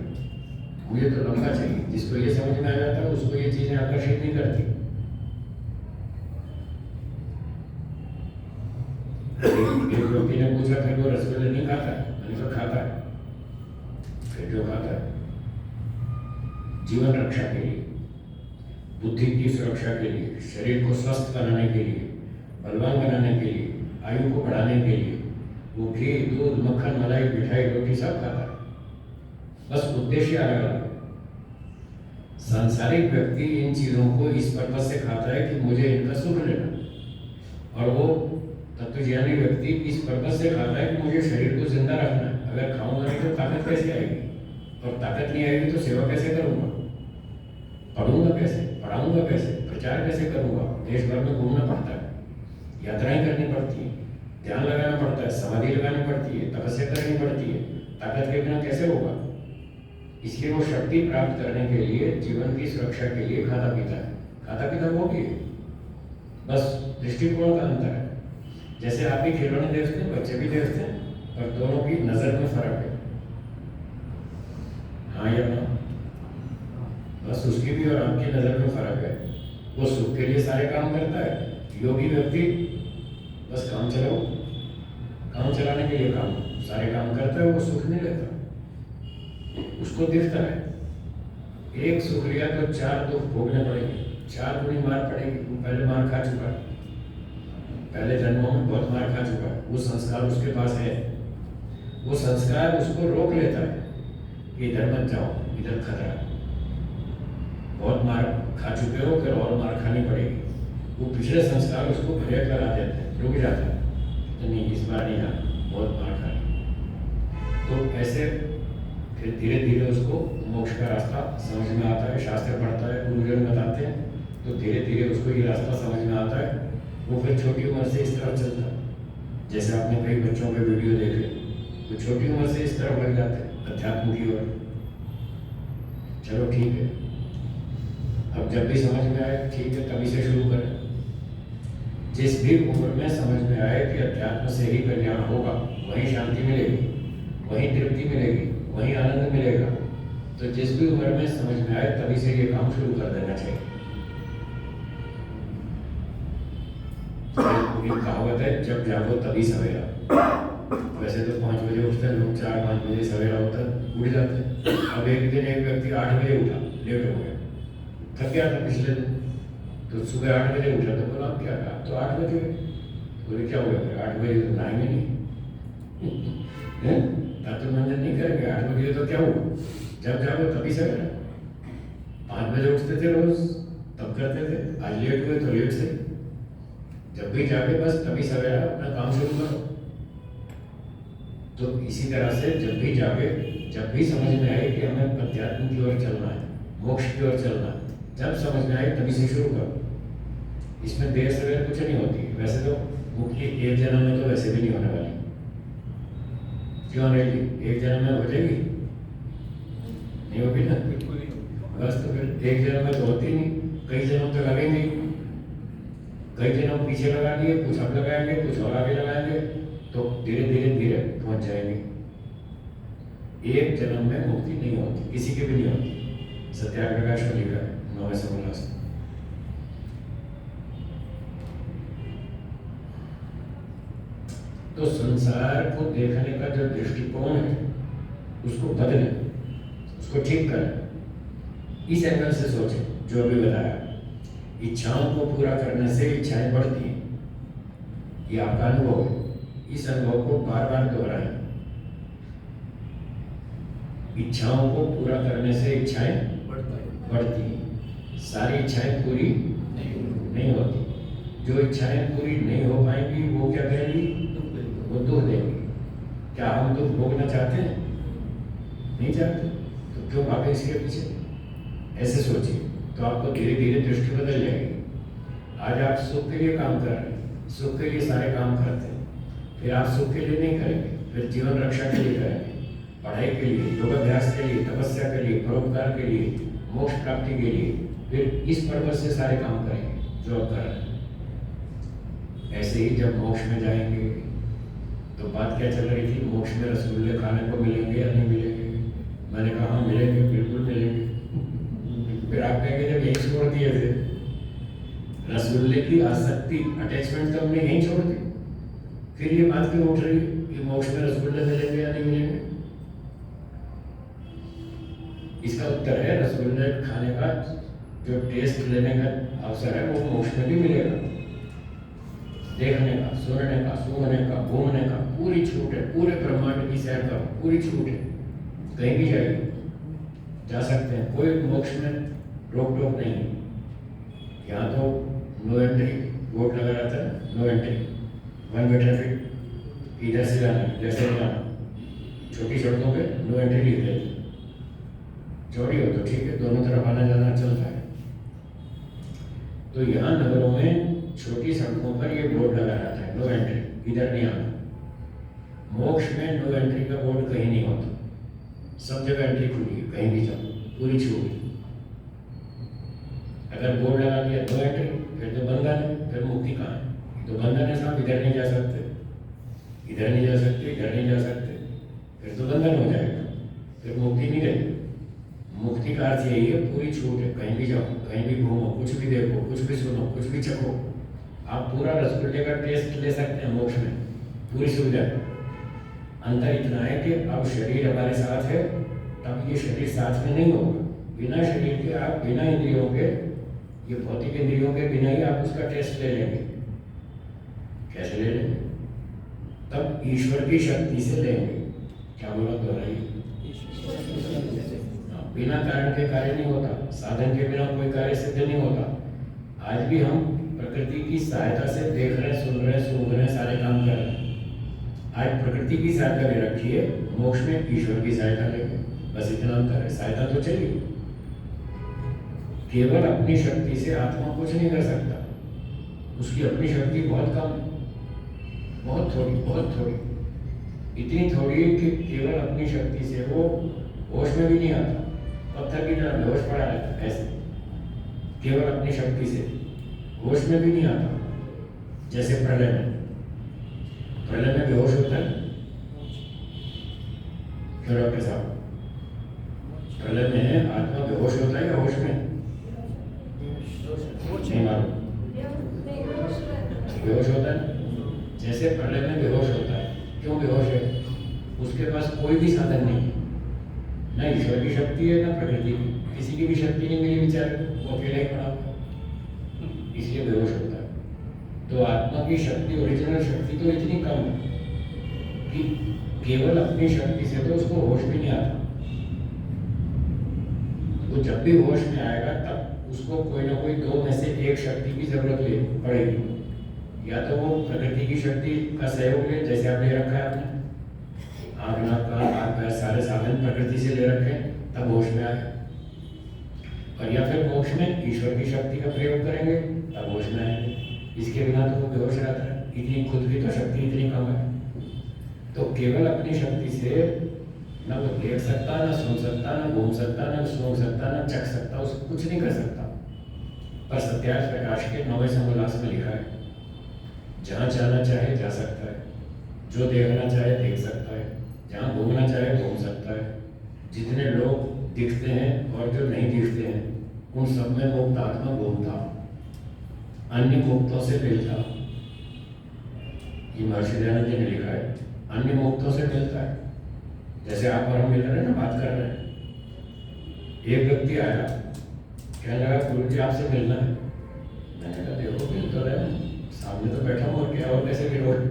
मुझे तो लंबा चाहिए। जिसको ये समझ में आ जाता है उसको ये चीजें आकर्षित नहीं करती। एक व्यक्ति ने पूछा फिर वो रसगुल्ले नहीं खाता है, मैंने कहा खाता है। फिर क्यों खाता है? जीवन रक्षा के लिए, बुद्धि की सुरक्षा के लिए, शरीर को स्वस्थ बनाने के लिए, बलवान बनाने के लिए, आयु को बढ़ाने के लिए वो घी, दूध, मक्खन, मलाई, मिठाई, रोटी सब खाता है, बस उद्देश्य अलग अलग है। सांसारिक व्यक्ति इन चीजों को इस पर्पज से खाता है कि मुझे इनका सुख लेना, और वो तत्वज्ञानी व्यक्ति इस पर्पज से खाता है कि मुझे शरीर को जिंदा रखना है। अगर खाऊंगा नहीं तो ताकत कैसे आएगी, और ताकत नहीं आएगी तो सेवा कैसे करूंगा, पढ़ूंगा कैसे, पढ़ाऊंगा कैसे, प्रचार कैसे करूंगा। देश भर में घूमना पड़ता है, यात्राएं करनी पड़ती है, ध्यान लगाना पड़ता है, समाधि लगानी पड़ती है, तपस्या करनी पड़ती है। ताकत के बिना कैसे होगा? इसलिए वो शक्ति प्राप्त करने के लिए, जीवन की सुरक्षा के लिए खाता पीता है। खाता पीता वो भी है, बस दृष्टिकोण का अंतर है। जैसे आप भी खिलौने देखते हैं, बच्चे भी देखते हैं, पर दोनों की नजर में फर्क है। हाँ या ना? बस उसकी भी और आपकी नजर में फर्क है। वो सुख के लिए सारे काम करता है, योगी व्यक्ति बस काम चलाओ, काम चलाने के लिए काम सारे काम करता है, वो सुख नहीं लेता। उसको दिखता है एक सुख लिया तो 4 दुख भोगने पड़ेंगे, 4 गुनी मार पड़ेगी। वो पहले मार खा चुका है, पहले जन्मों में बहुत मार खा चुका है, वो संस्कार उसके पास है। वो संस्कार उसको रोक लेता है कि इधर मत जाओ, इधर खतरा है, बहुत मार खा चुके हो, फिर और मार खानी पड़ेगी। वो पिछले संस्कार उसको ब्रेक लगा देते हैं, रुक जाता है, तो नहीं इस बार नहीं आना, बहुत मार खानी। तो ऐसे फिर धीरे धीरे उसको मोक्ष का रास्ता समझ में आता है, शास्त्र पढ़ता है, गुरुजन बताते हैं, तो धीरे धीरे उसको ये रास्ता समझ में आता है। वो फिर छोटी उम्र से इस तरफ चलता है। जैसे आपने कई बच्चों के वीडियो देखे, तो छोटी उम्र से इस तरफ बढ़ जाते हैं अध्यात्म की ओर। चलो ठीक है, अब जब भी समझ में आए ठीक है, तभी से शुरू करें। जिस भी उम्र में समझ में आए कि अध्यात्म से ही कल्याण होगा, वहीं शांति मिलेगी, वहीं तृप्ति मिलेगी, वहीं आनंद मिलेगा। तो जिस भी उम्र में समझ में आए तभी से ये काम शुरू कर देना चाहिए। एक कहावत है, जब जागो तभी सवेरा। वैसे तो 5 बजे उठते हैं लोग, 4-5 बजे सवेरा होता है, उठ जाते हैं। अब एक दिन एक व्यक्ति 8 बजे उठा, लेट हो गया, थक गया था पिछले दिन, तो सुबह 8 बजे उठा, तो बोला क्या कहा, तो 8 बजे बोले क्या हो गया, 8 बजे तो नहाएंगे नहीं, मंजन नहीं करेंगे, 8 बजे तो क्या हुआ, जब जागो तभी सवेरा। 5 बजे उठते थे रोज, तब करते थे, आज लेट हुए तो लेट से। जब भी जागे बस तभी सवेरा अपना काम शुरू करो। तो इसी तरह से जब भी जागे, जब भी समझ में आए कि हमें अध्यात्म की ओर चलना है, मोक्ष की ओर चलना है, जब समझ में आए तभी से शुरू करो। इसमें देर सवेर कुछ नहीं होती। वैसे तो मुक्ति एक जन्म में तो वैसे भी नहीं होने वाली, क्यों रहेगी? एक जन्म में हो जाएगी, नहीं होगी ना, बस। तो फिर एक जन्म में तो होती नहीं, कई जन्म तो लगेंगे, कई जन्म पीछे लगा दिए, कुछ अब लगाएंगे, कुछ और आगे लगाएंगे, तो धीरे धीरे धीरे पहुंच जाएंगे। एक जन्म में मुक्ति नहीं होती, किसी की भी नहीं होती। सत्याग्रह का लिखा है 9वें समोल्लास। तो संसार को देखने का जो दृष्टिकोण है उसको बदले, उसको ठीक करें, इस एंगल से सोचें। जो अभी बताया, इच्छाओं को पूरा करने से इच्छाएं बढ़ती हैं, ये आपका अनुभव है। इस अनुभव को बार बार दोहराएं। इच्छाओं को पूरा करने से इच्छाएं बढ़ती हैं, सारी इच्छाएं पूरी नहीं होती। जो इच्छाएं पूरी नहीं हो पाएंगी वो क्या करेंगी? वो दुख देंगी। क्या हम दुख भोगना चाहते हैं? नहीं चाहते, तो क्यों भागे इसके पीछे? ऐसे सोचिए, तो आपको धीरे धीरे दृष्टि बदल जाएगी। आज आप सुख के लिए काम कर रहे हैं, सुख के लिए सारे काम करते हैं, फिर आप सुख के लिए नहीं करेंगे, फिर जीवन रक्षा के लिए करेंगे, पढ़ाई के लिए, योगाभ्यास के लिए, तपस्या के लिए, परोपकार के लिए, मोक्ष प्राप्ति के लिए, फिर इस पर्पज से सारे काम करेंगे जो आप कर रहे हैं। ऐसे ही जब मोक्ष में जाएंगे तो बात क्या चल रही थी, मोक्ष में रसगुल्ले खाने को मिलेंगे या नहीं मिलेंगे? मैंने कहा हाँ मिलेंगे, बिल्कुल मिलेंगे। फिर आप कहेंगे जब यही छोड़ दिए थे, रसगुल्ले की आसक्ति, अटैचमेंट तो हमने यहीं छोड़ दी, फिर ये बात क्यों उठ रही है कि मोक्ष में रसगुल्ले मिलेंगे या नहीं मिलेंगे? इसका उत्तर है रसगुल्ले खाने का जो टेस्ट लेने का अवसर है वो मोक्ष में भी मिलेगा। देखने का, सुनने का, सूंघने का, घूमने का पूरी छूट है, पूरे ब्रह्मांड की सैर का पूरी छूट है, कहीं भी जाइए जा सकते हैं, कोई मोक्ष में रोक टोक नहीं है। यहाँ तो नो एंट्री बोर्ड लगा रहता है, नो एंट्री, 1 मीटर फीट, इधर से जाना जैसे जाना, छोटी सड़कों पे नो एंट्री लिख देते, चौड़ी हो तो ठीक है, दोनों तरफ आना जाना चलता है। तो यहाँ नगरों में छोटी सड़कों पर ये बोर्ड लगा रहता है, नो एंट्री, इधर नहीं आना। मोक्ष में नो एंट्री का बोर्ड कहीं नहीं होता, सब जगह एंट्री खुली है, कहीं भी जाओ पूरी छूट। अगर बोर्ड लगा दिया नो एंट्री, फिर तो बंधन है, फिर मुक्ति कहाँ है? तो बंधन है साहब, इधर नहीं जा सकते, इधर नहीं जा सकते, इधर नहीं जा सकते, फिर तो बंधन हो जाएगा, फिर मुक्ति नहीं रहेगी। मुक्ति का अर्थ यही है पूरी छूट है, कहीं भी जाओ, कहीं भी घूमो, कुछ भी देखो, कुछ भी सुनो, कुछ भी चखो, आप पूरा रसगुल्ले का टेस्ट ले सकते हैं मोक्ष में, पूरी सुविधा है। अंतर इतना है कि अब शरीर हमारे साथ है, तब ये शरीर साथ में नहीं होगा। बिना शरीर के आप, बिना इंद्रियों के, ये भौतिक इंद्रियों के बिना ही आप उसका टेस्ट ले लेंगे। कैसे ले लेंगे? तब ईश्वर की शक्ति से लेंगे। क्या बोला दोहराइए? बिना कारण के कार्य नहीं होता, साधन के बिना कोई कार्य सिद्ध नहीं होता। आज भी हम प्रकृति की सहायता से देख रहे हैं, सुन रहे हैं, सूंघ रहे हैं, सारे काम कर रहे हैं। आज प्रकृति की सहायता ले रखी है, मोक्ष में ईश्वर की सहायता लेंगे, बस इतना अंतर है। सहायता तो चाहिए, केवल अपनी शक्ति से आत्मा कुछ नहीं कर सकता, उसकी अपनी शक्ति बहुत कम है, बहुत थोड़ी, बहुत थोड़ी, इतनी थोड़ी कि केवल अपनी शक्ति से वो होश में भी नहीं आता, पत्थर की तरह बेहोश पड़ा रहता है। ऐसे केवल अपनी शक्ति से होश में भी नहीं आता। जैसे प्रलय में बेहोश होता है क्यों डॉक्टर साहब? प्रलय में आत्मा बेहोश होता है या होश में? नहीं मालूम, बेहोश होता है। जैसे प्रलय में बेहोश होता है, क्यों बेहोश है? उसके पास कोई भी साधन नहीं है, ना ईश्वर की शक्ति है, ना प्रकृति की, किसी की भी शक्ति नहीं मिली बेचारे, वो अकेला ही पड़ा हुआ, इसलिए बेहोश होता है। तो आत्मा की शक्ति, ओरिजिनल शक्ति तो इतनी कम है कि केवल अपनी शक्ति से तो उसको होश भी नहीं आता। तो जब भी होश में आएगा तब उसको कोई ना कोई दो में से एक शक्ति की जरूरत ले पड़ेगी। या तो वो प्रकृति की शक्ति का सहयोग ले, जैसे आप ले रखा है आपने, आँख नाक कान हाथ पैर सारे साधन प्रकृति से ले रखे, तब होश में आए। और या फिर मोक्ष में ईश्वर की शक्ति का प्रयोग करेंगे, तब होश में आएंगे। इसके बिना तो वो बेहोश रहता है, इतनी खुद की तो शक्ति इतनी कम है। तो केवल अपनी शक्ति से ना वो देख सकता, ना सुन सकता, ना घूम सकता, ना सूंघ सकता, ना चख सकता, उसको कुछ नहीं कर सकता। पर सत्यार्थ प्रकाश के 9वें समोल्लास में लिखा है, जहाँ जाना चाहे जा सकता है, जो देखना चाहे देख सकता है, जहाँ घूमना चाहे घूम सकता है। जितने लोग दिखते हैं और जो नहीं दिखते हैं, उन सब में मुक्त आत्मा घूमता, अन्य मुक्तों से मिलता। ये महर्षि दयानंद जी ने लिखा है, अन्य मुक्तों से मिलता है। जैसे आप और हम मिल रहे हैं ना, बात कर रहे हैं, एक व्यक्ति आया, कहने लगा गुरु जी आपसे मिलना है। मैंने कहा देखो मिल तो रहे हैं, सामने तो बैठा हूँ, और क्या और कैसे मिलोगे?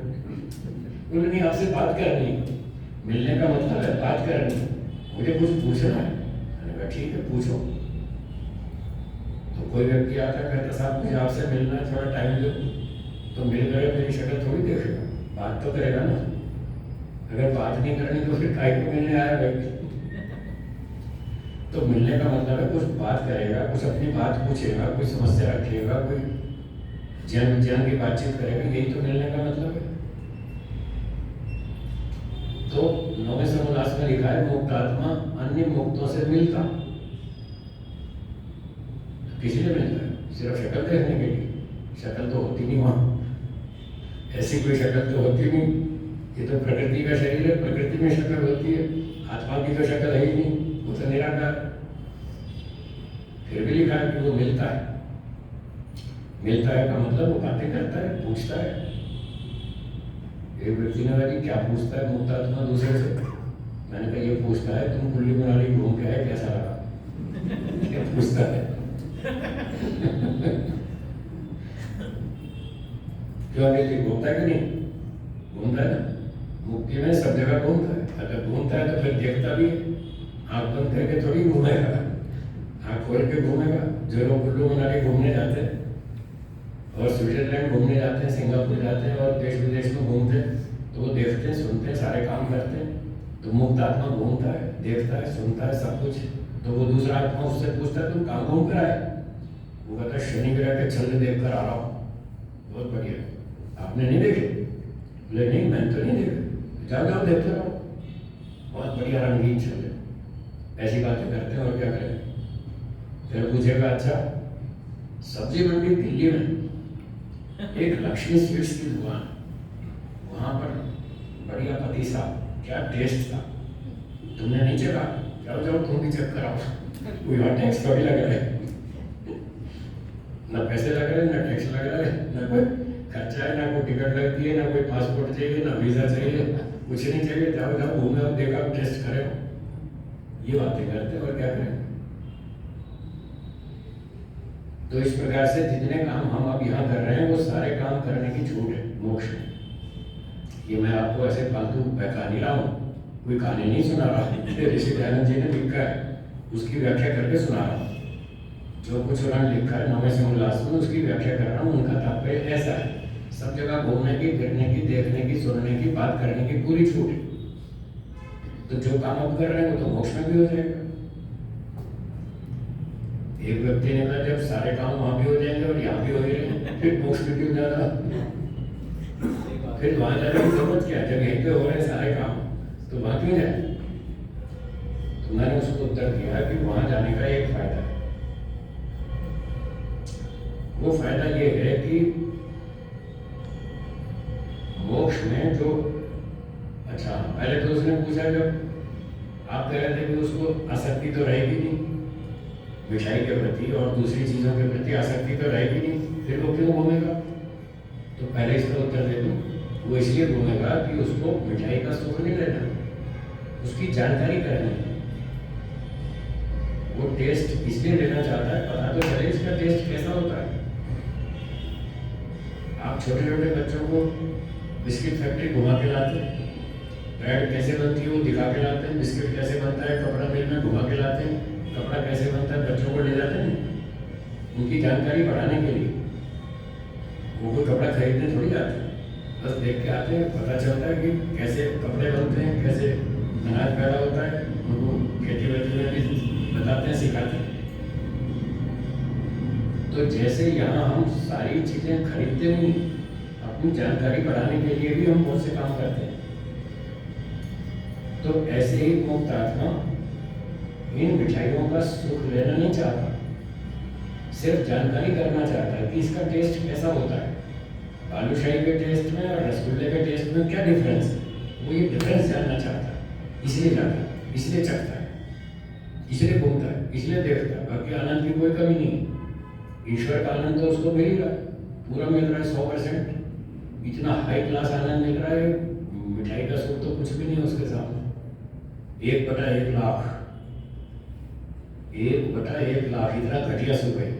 बोले नहीं, आपसे बात करनी, मिलने का मतलब है बात करनी, मुझे कुछ पूछना है। मैंने कहा ठीक है पूछो। तो कोई व्यक्ति आता कहता साहब मुझे आपसे मिलना है, थोड़ा टाइम दो। तो मिल गए, मेरी शक्ल थोड़ी देखेगा, बात तो करेगा ना। अगर बात नहीं करनी तो फिर काय को मिलने आया व्यक्ति? तो मिलने का मतलब है कुछ बात करेगा, कुछ अपनी बात पूछेगा, कोई समस्या रखेगा, कोई ज्ञान विज्ञान की बातचीत करेंगे, यही तो मिलने का मतलब है। तो 9वें समोल्लास में लिखा है मुक्त आत्मा अन्य मुक्तों से मिलता। किसी ने मिलता है सिर्फ शक्ल देखने के लिए? शक्ल तो होती नहीं वहाँ, ऐसी कोई शक्ल तो होती नहीं। ये तो प्रकृति का शरीर है, प्रकृति में शक्ल होती है, आत्मा की तो शक्ल है ही नहीं, वो तो निराकार। फिर भी लिखा है कि वो मिलता है। मिलता है का मतलब वो बातें करता है, पूछता है। एक व्यक्ति ने कहा कि क्या पूछता है मुक्त आत्मा दूसरे से? मैंने कहा ये पूछता है तुम कुल्ली मनाली घूम के आए कैसा लगा, क्या पूछता है। क्यों नहीं घूमता है कि नहीं? घूमता है ना, मुक्ति में सब जगह घूमता है। अगर घूमता है तो फिर देखता भी है, आँख बंद करके थोड़ी घूमेगा, आँख खोल के घूमेगा। जो लोग कुल्लू मनाली घूमने जाते हैं और स्विट्जरलैंड घूमने जाते हैं, सिंगापुर जाते हैं और देश विदेश में घूमते हैं, तो वो देखते हैं, सुनते हैं, सारे काम करते हैं। तो मुक्त आत्मा घूमता है, देखता है, सुनता है सब कुछ। तो वो दूसरा आत्मा उससे पूछता है तुम कहाँ घूम कर आए? वो कहता है शनि ग्रह के छल्ले देख कर आ रहा हूँ। बहुत बढ़िया, आपने नहीं देखे? बोले नहीं मैंने तो नहीं देखे। जाओ जाओ देखते रहो, बहुत बढ़िया रंगीन छल्ले। ऐसी बातें करते हैं और क्या करें। फिर पूछेगा अच्छा सब्जी मंडी दिल्ली में एक लक्ष्मी स्वीट्स की दुकान, वहाँ पर बढ़िया पतीसा, क्या टेस्ट था, तुमने नहीं चखा? जाओ जाओ तुम भी चेक कराओ। कोई और टैक्स थोड़ी लग रहा है, ना पैसे लग रहे हैं, ना टैक्स लग रहा है, ना कोई खर्चा है, ना कोई टिकट लगती है, ना कोई पासपोर्ट चाहिए, ना वीजा चाहिए, कुछ नहीं चाहिए। जाओ जाओ घूमो, देखा, टेस्ट करें। ये बातें करते हैं और क्या करें। तो इस प्रकार से जितने काम हम अब यहाँ कर रहे हैं वो सारे काम करने की छूट है मोक्ष में। ये मैं आपको ऐसे फालतू बहका नहीं रहा हूँ, कोई कहानी नहीं सुना रहा। ऋषि दयानंद जी ने लिखा है उसकी व्याख्या करके सुना रहा हूँ। जो कुछ उन्होंने लिखा है 9वें समोल्लास में उसकी व्याख्या कर रहा हूँ। उनका तात्पर्य ऐसा है, सब जगह घूमने की, फिरने की, देखने की, सुनने की, बात करने की पूरी छूट है। तो जो काम अब कर रहे हैं वो तो मोक्ष में भी हो जाएगा। एक व्यक्ति ने कहा जब सारे काम वहाँ भी हो जाएंगे और यहाँ भी हो ही रहे फिर मोक्ष में क्यों जाना? फिर वहाँ जाने की जरूरत क्या? जब यहीं पे हो रहे हैं सारे काम तो वहाँ क्यों जाए? तो मैंने उसको उत्तर दिया कि वहाँ जाने का एक फायदा है। वो फायदा ये है कि मोक्ष में जो अच्छा पहले तो उसने पूछा जब आप कह रहे थे कि उसको आसक्ति तो रहेगी नहीं मिठाई के प्रति और दूसरी चीज़ों के प्रति आसक्ति तो रहेगी नहीं, फिर वो क्यों घूमेगा? तो पहले इसका उत्तर दे दूँ, वो इसलिए घूमेगा कि उसको मिठाई का सुख नहीं लेना, उसकी जानकारी करनी है। वो टेस्ट इसलिए लेना चाहता है, पता तो चले इसका टेस्ट कैसा होता है। आप छोटे छोटे बच्चों को बिस्किट फैक्ट्री घुमा के लाते हैं, ब्रेड कैसे बनती है वो दिखा के लाते हैं, बिस्किट कैसे बनता है कपड़ा मिल में घुमा के लाते हैं, कपड़ा कैसे बनता है बच्चों को ले जाते हैं उनकी जानकारी बढ़ाने के लिए। वो कोई कपड़ा खरीदने थोड़ी जाते हैं, बस देख के आते हैं, पता चलता है कि कैसे कपड़े बनते हैं, कैसे अनाज पैदा होता है, उनको खेती वेती में भी बताते हैं, सिखाते हैं। तो जैसे यहाँ हम सारी चीज़ें खरीदते नहीं, अपनी जानकारी बढ़ाने के लिए भी हम बहुत से काम करते हैं। तो ऐसे ही मुक्त आत्मा इन मिठाइयों का सुख लेना नहीं चाहता, सिर्फ जानकारी करना चाहता है कि इसका टेस्ट कैसा होता है। बालूशाही के टेस्ट में और रसगुल्ले के टेस्ट में क्या डिफरेंस है, वो ये डिफरेंस जानना चाहता है, इसलिए जाता है, इसलिए चखता है, इसलिए घूमता है, इसलिए देखता है। बाकी आनंद की कोई कमी नहीं है। ईश्वर का आनंद तो उसको मिल ही रहा है, पूरा मिल रहा है 100%। इतना हाई क्लास आनंद मिल रहा है, मिठाई का सुख तो कुछ भी नहीं है उसके सामने। 1/1 लाख, 1/1 लाख इतना घटिया सुख है।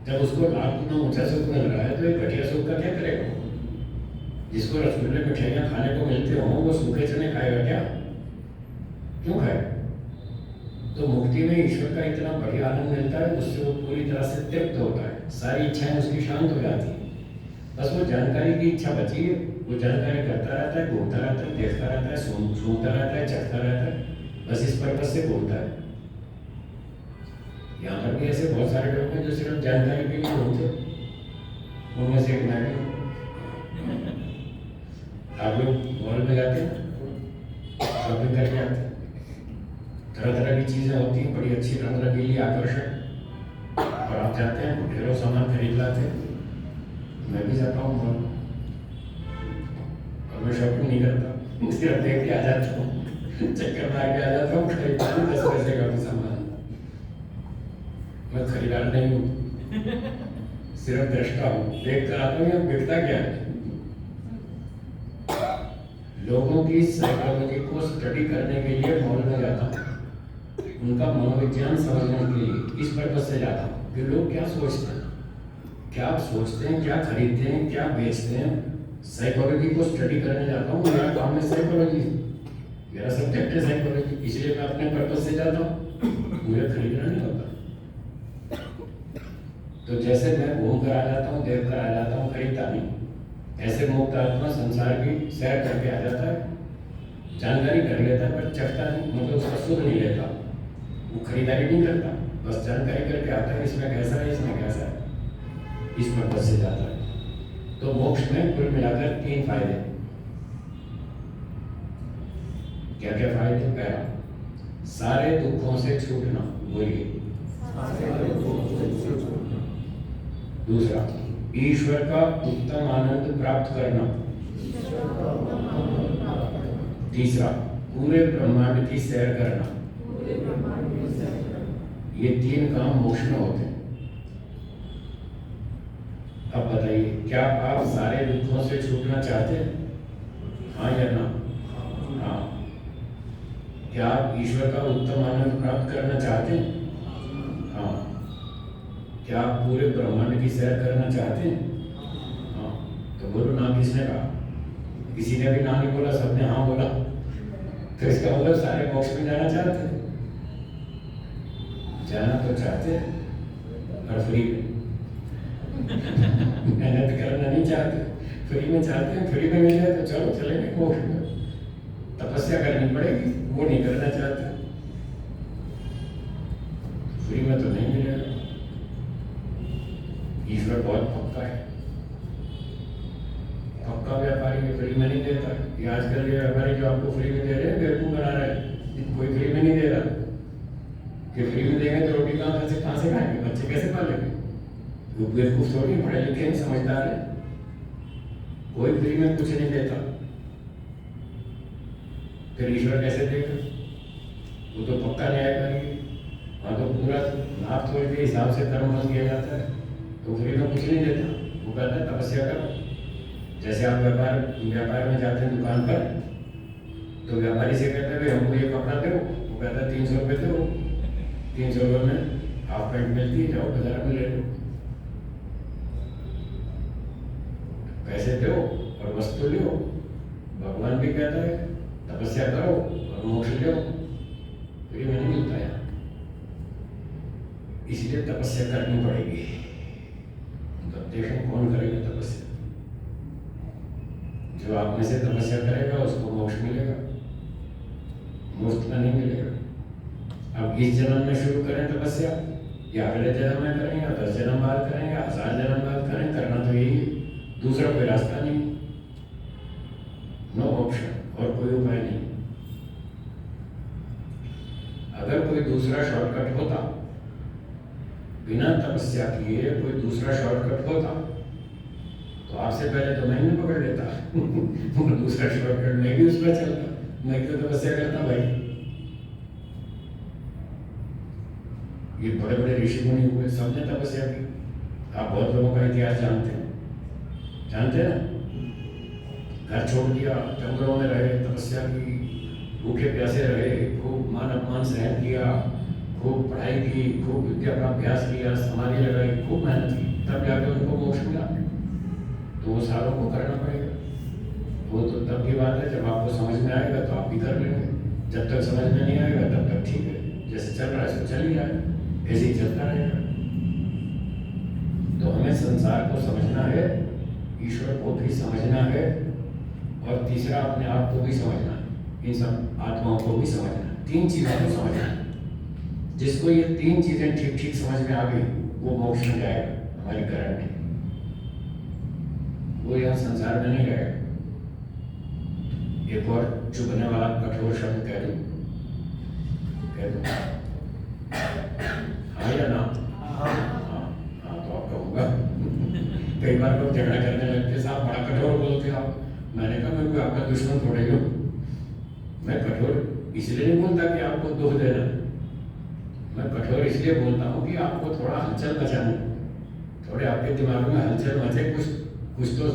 जब उसको लाख गुना ऊंचा सुख मिल रहा है तो एक घटिया सुख का क्या करेगा? जिसको रसगुल्ले मिठाइयाँ खाने को मिलते हों वो सूखे चने खाएगा क्या? क्यों खाए? तो मुक्ति में ईश्वर का इतना बढ़िया आनंद मिलता है, उससे वो पूरी तरह से तृप्त होता है, सारी इच्छाएं उसकी शांत हो जाती है। बस वो जानकारी की इच्छा बची है, वो जानकारी करता रहता है, घूमता रहता है, देखता रहता है, सूंघता रहता है, चखता रहता है, बस इस पर्पज से घूमता है। यहाँ पर भी ऐसे बहुत सारे लोग हैं जो सिर्फ जानकारी के लिए घूमते हैं। उनमें से एक मैं भी हूँ। आप लोग मॉल में जाते हैं, शॉपिंग करके आते हैं, तरह तरह की चीज़ें होती हैं, बड़ी अच्छी रंग रंगीली आकर्षक, और आप जाते हैं ढेरों सामान खरीद लाते हैं। मैं भी जाता हूँ मॉल, और मैं शॉपिंग नहीं करता, सिर्फ देख के आ जाता हूँ, चक्कर मार के आ जाता हूँ, खरीदता नहीं 10 पैसे का भी सामान। मैं खरीदार नहीं हूँ, सिर्फ दृष्टा हूँ, देख कर आता हूँ यहाँ बिकता क्या है। लोगों की साइकोलॉजी को स्टडी करने के लिए मॉल में जाता हूँ, उनका मनोविज्ञान समझने के लिए इस पर्पज से जाता हूँ कि लोग क्या सोचते हैं, क्या सोचते हैं, क्या खरीदते हैं, क्या बेचते हैं। साइकोलॉजी को स्टडी करने जाता हूँ, मेरा काम है साइकोलॉजी, मेरा सब्जेक्ट है साइकोलॉजी, इसलिए मैं अपने पर्पज से जाता हूँ, मुझे खरीदना नहीं होता। तो जैसे मैं घूम कर आ जाता हूँ, देख कर आ जाता हूँ, खरीदता नहीं, ऐसे मुक्त आत्मा संसार की सैर करके आ जाता है, जानकारी कर लेता है, पर चखता नहीं, मतलब उसका सुख नहीं लेता, वो खरीदारी नहीं करता, बस जानकारी करके आता है इसमें कैसा है, इसमें कैसा है, इस पर्पज से जाता है। तो मोक्ष में कुल मिलाकर 3 फायदे। क्या क्या फायदे? पहला, सारे दुखों से छूटना, बोलिए। दूसरा, ईश्वर का उत्तम आनंद प्राप्त करना। तीसरा, पूरे ब्रह्मांड की सैर करना। ये 3 काम मोक्ष में होते हैं। अब बताइए, क्या आप सारे दुखों से छूटना चाहते हैं? हाँ या ना? हाँ। क्या आप ईश्वर का उत्तम आनंद प्राप्त करना चाहते हैं? हाँ। क्या आप पूरे ब्रह्मांड की सैर करना चाहते हैं? हाँ। तो बोलो ना, किसने कहा? किसी ने भी ना नहीं बोला, सबने हाँ बोला, तो इसका मतलब सारे मोक्ष में जाना चाहते हैं। जाना तो चाहते हैं, और फ्री में मेहनत करना नहीं चाहते, फ्री में चाहते हैं। फ्री में मिल जाए तो चलो चलेंगे मोक्ष में, तपस्या करनी पड़ेगी, वो नहीं करना चाहते। फ्री में तो नहीं मिलेगा, ईश्वर बहुत पक्का है, पक्का व्यापारी है, फ्री में नहीं देता। ये आजकल के व्यापारी जो आपको फ्री में दे रहे हैं, बेवकूफ बना रहे हैं, कोई फ्री में नहीं दे रहा। कि फ्री में देंगे तो रोटी कहाँ से खाएंगे, बच्चे कैसे पालेंगे? वो बेवकूफ थोड़ी, पढ़े लिखे हैं, समझदार है, कोई फ्री में कुछ नहीं देता। फिर ईश्वर कैसे देगा? वो तो पक्का न्यायकारी है, वहाँ तो पूरा नाप तोड़ के हिसाब से कर्म बन किया जाता है, तो फ्री में कुछ नहीं देता। वो कहता है तपस्या करो। जैसे आप व्यापार में जाते हैं दुकान पर, तो व्यापारी से कहते हैं भाई हमको ये कपड़ा दो, वो कहता है 300 रुपये दो, 300 रुपये में हाफ पैंट मिलती है, जाओ बाजार में ले लो, पैसे दो और वस्तु लो। भगवान भी कहता है तपस्या करो और मोक्ष लो, फ्री में नहीं मिलता है, इसलिए तपस्या करनी पड़ेगी। तो देखें कौन करेगा तपस्या? जो आप में से तपस्या करेगा उसको मोक्ष मिलेगा, मुफ्त में नहीं मिलेगा। अब इस जन्म में शुरू करें तपस्या, या अगले जन्म में करें, या 10 जन्म बाद करें, या 1000 जन्म बाद करें, करना तो यही है, दूसरा कोई रास्ता नहीं, नो ऑप्शन, और कोई उपाय नहीं। अगर कोई दूसरा शॉर्टकट होता, बिना तपस्या किए कोई दूसरा शॉर्टकट होता, तो आपसे पहले तो मैं ही पकड़ लेता और दूसरा शॉर्टकट मैं भी उस पर चलता, मैं क्यों तपस्या करता भाई? ये बड़े बड़े ऋषि मुनि हुए, सबने तपस्या की। आप बहुत लोगों का इतिहास जानते हैं ना? घर छोड़ दिया, जंगलों में रहे, तपस्या की, भूखे प्यासे रहे, खूब मान अपमान सहन किया, खूब पढ़ाई की, खूब विद्या का अभ्यास किया, समाधि लगाई, खूब मेहनत की, तब जाकर उनको मोक्ष मिला। तो वो सारों को करना पड़ेगा। वो तो तब की बात है, जब आपको समझ में आएगा तो आप भी कर लेंगे, जब तक समझ में नहीं आएगा तब तक ठीक है, जैसे चल रहा है सो चल ही रहा है, ऐसे ही चलता रहेगा। तो हमें संसार को समझना है, ईश्वर को भी समझना है, और तीसरा अपने आप को भी समझना है, इन सब आत्माओं को भी समझना है, 3 चीज़ों को समझना है। जिसको ये 3 चीज़ें ठीक ठीक समझ में आ गई वो मोक्ष में जाएगा, हमारी गारंटी। वो यहाँ संसार में नहीं रहेगा। एक और चुभने वाला कठोर शब्द कह दूं, हाँ या ना? हाँ तो आप कहूँगा। कई बार लोग झगड़ा करने लगते, साहब बड़ा कठोर बोलते हो आप। मैंने कहा मैं कोई आपका दुश्मन थोड़े हूँ। मैं कठोर इसलिए नहीं बोलता कि आपको दुख देना, मैं कठोर इसलिए बोलता हूँ कि आपको थोड़ा हलचल मचाना, थोड़े आपके दिमाग में हलचल मचे, कुछ तो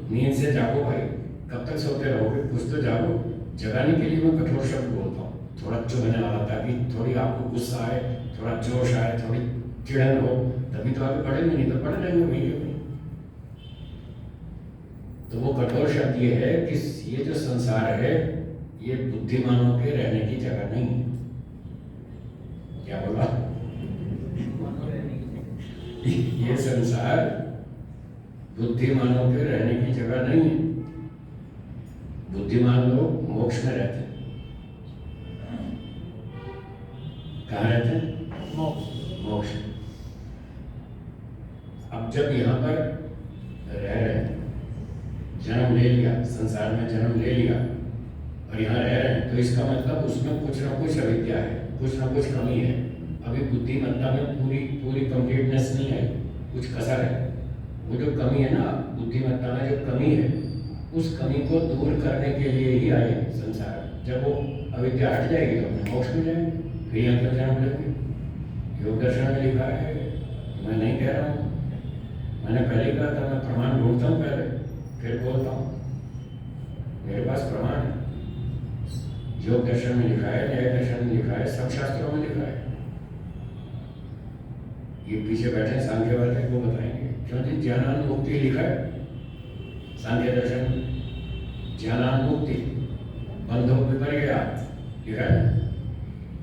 नींद से जागो भाई, कब तक सोते रहोगे, कुछ तो जागो। जगाने के लिए मैं कठोर शब्द बोलता हूँ, थोड़ा चुभने वाला, ताकि थोड़ी आपको गुस्सा आए, थोड़ा जोश आए, थोड़ी चिड़न हो, तभी तो आगे बढ़ेंगे, नहीं तो पढ़ लेंगे वहीं के वहीं। तो वो कठोर शब्द ये है कि ये जो संसार है ये बुद्धिमानों के रहने की जगह नहीं है। क्या बोला? ये संसार बुद्धिमानों के रहने की जगह नहीं है। बुद्धिमान लोग मोक्ष में रहते हैं। कहाँ रहते हैं? मोक्ष। अब जब यहाँ पर रह रहे हैं, जन्म ले लिया, संसार में जन्म ले लिया और यहाँ रह रहे हैं, तो इसका मतलब उसमें कुछ ना कुछ अविद्या है, कुछ ना कुछ कमी है। अभी बुद्धिमत्ता में पूरी कंप्लीटनेस नहीं है, कुछ कसर है। वो जो कमी है ना, बुद्धिमत्ता में जो कमी है, उस कमी को दूर करने के लिए ही आए संसार। जब वो अविद्या हट जाएगी तो अपने मोक्ष में जाएंगे, फिर यहाँ पर जन्म लेंगे। योग दर्शन में लिखा है, मैं नहीं कह रहा हूँ, मैंने पहले कहा था, मैं प्रमाण ढूंढता हूँ पहले फिर बोलता हूँ। मेरे पास प्रमाण है, योग दर्शन में लिखा है, न्याय दर्शन में लिखा है, सब शास्त्रों में लिखा है। ये पीछे बैठे सांख्यवादी वो बताएंगे, क्योंकि ज्ञानानुमुक्ति लिखा है सांख्य दर्शन में, ज्ञानानुमुक्ति बंधो विपर्ययात् लिखा है।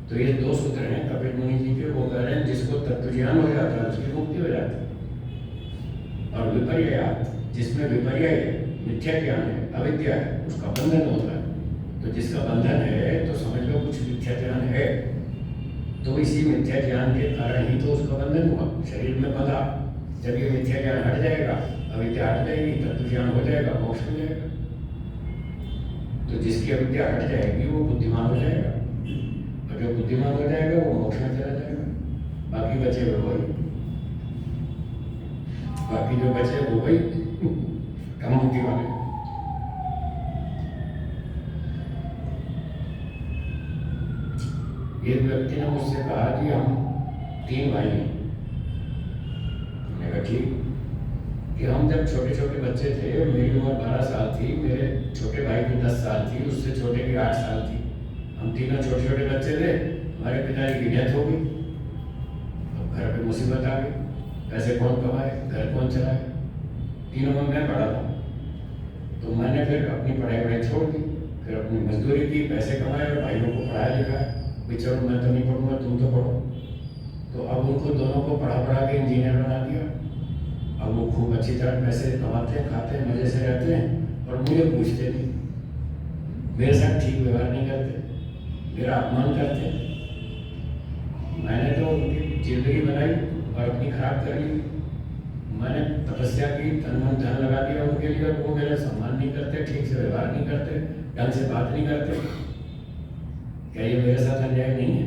तो ये दो सूत्र हैं कपिल मुनि जी के, वो कह रहे हैं जिसको तत्व ज्ञान हो जाता है उसकी मुक्ति हो जाती है, और विपर्ययात् जिसमें विपर्य है, मिथ्या ज्ञान है, अविद्या है, उसका बंधन होता है। तो जिसका बंधन है तो समझ लो कुछ मिथ्या ज्ञान है, तो इसी मिथ्या ज्ञान के कारण ही तो उसका बंधन हुआ, शरीर में बंधा। जब ये मिथ्या ज्ञान हट जाएगा, अविद्या हट जाएगी, तत्व ज्ञान हो जाएगा, मोक्ष हो जाएगा। तो जिसकी अविद्या हट जाएगी वो बुद्धिमान हो जाएगा, और जो बुद्धिमान हो जाएगा वो मोक्ष में चला जाएगा। बाकी बचे हुए वही, बाकी जो बचे वो वही कम बुद्धि वाले। एक व्यक्ति ने मुझसे कहा कि हम 3 भाई हैं। मैंने कहा ठीक, कि हम जब छोटे छोटे बच्चे थे, मेरी उम्र 12 साल थी, मेरे छोटे भाई की 10 साल थी, उससे छोटे की 8 साल थी। हम तीनों छोटे छोटे बच्चे थे, हमारे पिताजी की डेथ हो गई। अब घर पे मुसीबत आ गई, पैसे कौन कमाए, घर कौन चलाए। तीनों में मैं पढ़ा था, तो मैंने फिर अपनी पढ़ाई छोड़ दी, फिर अपनी मजदूरी की, पैसे कमाए और भाइयों को पढ़ाया लिखाया। चलो मैं तो नहीं पढ़ूंगा, तुम तो पढ़ो। तो अब उनको दोनों को पढ़ा के इंजीनियर बना दिया। अब वो खूब अच्छी तरह पैसे कमाते हैं, खाते हैं, मजे से रहते हैं, और मुझे पूछते नहीं, मेरे साथ ठीक व्यवहार नहीं करते, मेरा अपमान करते हैं। मैंने तो उनकी जिंदगी बनाई और अपनी खराब कर ली। मैंने तपस्या की, तन मन धन लगा दिया उनके लिए, और वो मेरा सम्मान नहीं करते, ठीक से व्यवहार नहीं करते, ढंग से बात नहीं करते। क्या ये मेरे साथ अन्याय नहीं है?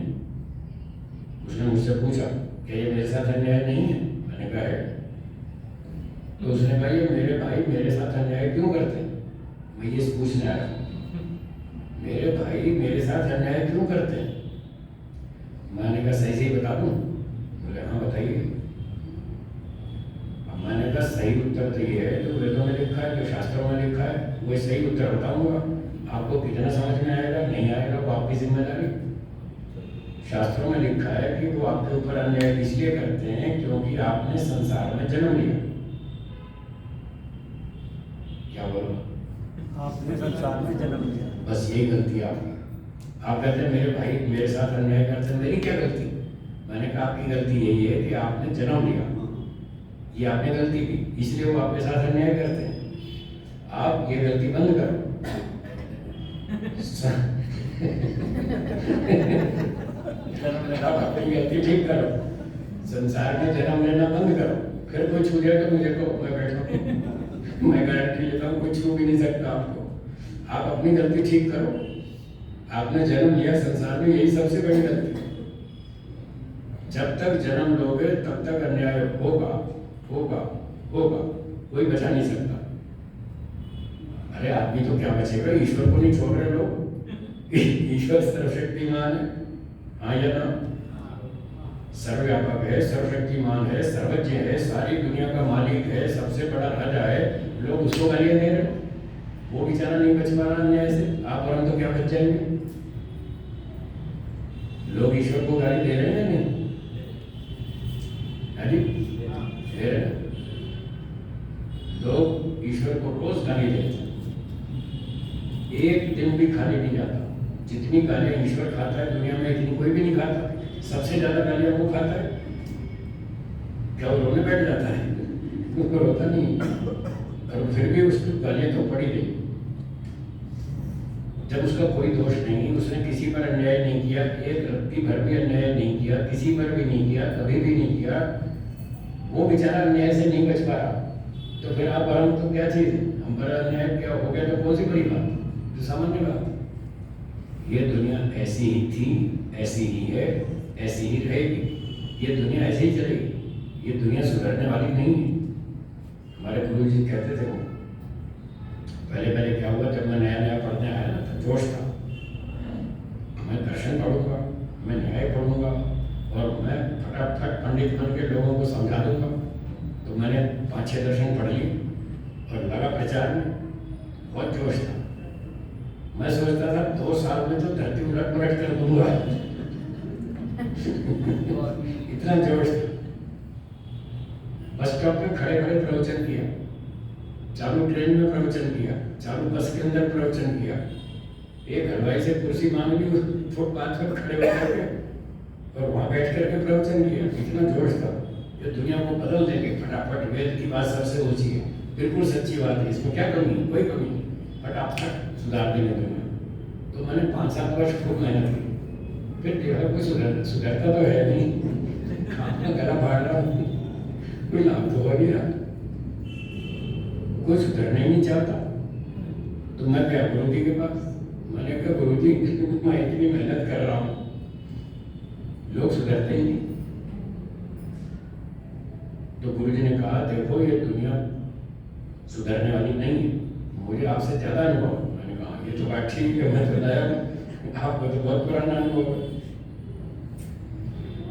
उसने मुझसे पूछा, क्या ये मेरे साथ अन्याय नहीं है? मैंने कहा है। तो उसने कहा ये मेरे भाई मेरे साथ अन्याय क्यों करते हैं? मैं ये पूछने आया, मेरे भाई मेरे साथ अन्याय क्यों करते हैं? मैंने कहा सही सही बता दूं? बोले हाँ बताइए। अब मैंने कहा सही उत्तर तो ये है जो वेदों में लिखा है, जो शास्त्रों में लिखा है, वो सही उत्तर बताऊंगा। आपको कितना समझ में आएगा नहीं आएगा वो आपकी जिम्मेदारी। शास्त्रों में लिखा है कि वो आपके ऊपर अन्याय इसलिए करते हैं क्योंकि आपने संसार में जन्म लिया। क्या बोलो? आपने संसार में जन्म लिया, बस यही गलती आपकी। आप कहते हैं मेरे भाई मेरे साथ अन्याय करते हैं, मेरी क्या गलती? मैंने कहा आपकी गलती यही है कि आपने जन्म लिया, ये आपने गलती की, इसलिए वो आपके साथ अन्याय करते हैं। आप ये गलती बंद करो। अपनी गलती ठीक करो, संसार में जन्म लेना बंद करो, फिर कोई छू जाए तो मुझे को मैं बैठो। मैं गारंटी लेता हूँ, कोई छू भी नहीं सकता आपको। आप अपनी गलती ठीक करो। आपने जन्म लिया संसार में, यही सबसे बड़ी गलती है। जब तक जन्म लोगे तब तक अन्याय होगा होगा होगा, कोई बचा नहीं सकता। अरे आदमी तो क्या बचेगा, ईश्वर को नहीं छोड़ रहे लोग। ईश्वर सर्वशक्तिमान है, हाँ या ना? सर्वव्यापक है, सर्वशक्तिमान है, सर्वज्ञ है, सारी दुनिया का मालिक है, सबसे बड़ा राजा है। लोग उसको गालियां दे रहे, वो बेचारा नहीं बच पा रहा अन्याय से। आप और हम तो क्या बच जाएंगे? लोग ईश्वर को गाली दे रहे हैं नहीं? जी दे रहे हैं। लोग ईश्वर को रोज गाली देते हैं, एक दिन भी खाली नहीं जाता। जितनी गालियां ईश्वर खाता है दुनिया में, इतनी कोई भी नहीं खाता। सबसे ज्यादा गालियां वो खाता है। क्या वो रोने बैठ जाता है? उसको रोता नहीं, और फिर भी उसको गालियां तो पड़ी गई। जब उसका कोई दोष नहीं, उसने किसी पर अन्याय नहीं किया, एक रत्ती भर भी अन्याय नहीं किया, किसी पर भी नहीं किया, कभी भी नहीं किया, वो बेचारा अन्याय से नहीं बच पा रहा, तो फिर आप और हम तो क्या चीज है? हम पर अन्याय क्या हो गया तो कौन सी बड़ी बात? तो सामान्य बात। ये दुनिया ऐसी ही थी, ऐसी ही है, ऐसी ही रहेगी। ये दुनिया ऐसे ही चलेगी। ये दुनिया सुधरने वाली नहीं है। हमारे गुरु जी कहते थे, वो पहले पहले क्या हुआ, जब मैं नया नया पढ़ने आया ना, तो जोश था। मैं दर्शन पढ़ूंगा, मैं न्याय पढ़ूंगा, और मैं फटाफट पंडित बन के लोगों को समझा दूंगा। तो मैंने 5-6 दर्शन पढ़ लिए और लगा प्रचार में, बहुत जोश था। मैं सोचता था 2 साल में तो धरती उलट पलट कर दूंगा। इतना जोश था। बस स्टॉप पे खड़े खड़े प्रवचन किया, चालू ट्रेन में प्रवचन किया, चालू बस के अंदर प्रवचन किया। एक हलवाई से कुर्सी मांग ली फुटपाथ पर खड़े होकर के, और वहां बैठ करके प्रवचन किया। इतना जोश था। ये दुनिया को बदल देंगे फटाफट। वेद की बात सबसे ऊंची है, बिल्कुल सच्ची बात है, इसमें क्या कमी है? कोई कमी नहीं। फटाफट सुधार देंगे दुनिया। तो मैंने 5-7 वर्ष खूब मेहनत की। फिर देखा कोई सुधरता तो है नहीं, अपना गला फाड़ रहा हूँ, कोई लाभ तो हो नहीं रहा, कोई सुधरना ही नहीं चाहता। तो मैं गया गुरु जी के पास। मैंने कहा, गुरु जी मैं इतनी मेहनत कर रहा हूँ, लोग सुधरते ही नहीं। तो गुरु जी ने कहा, देखो ये दुनिया सुधरने वाली नहीं है, मुझे आपसे ज्यादा अनुभव। मैंने कहा ये तो बात ठीक है, मैं बताया आपको तो बहुत पुराना अनुभव है।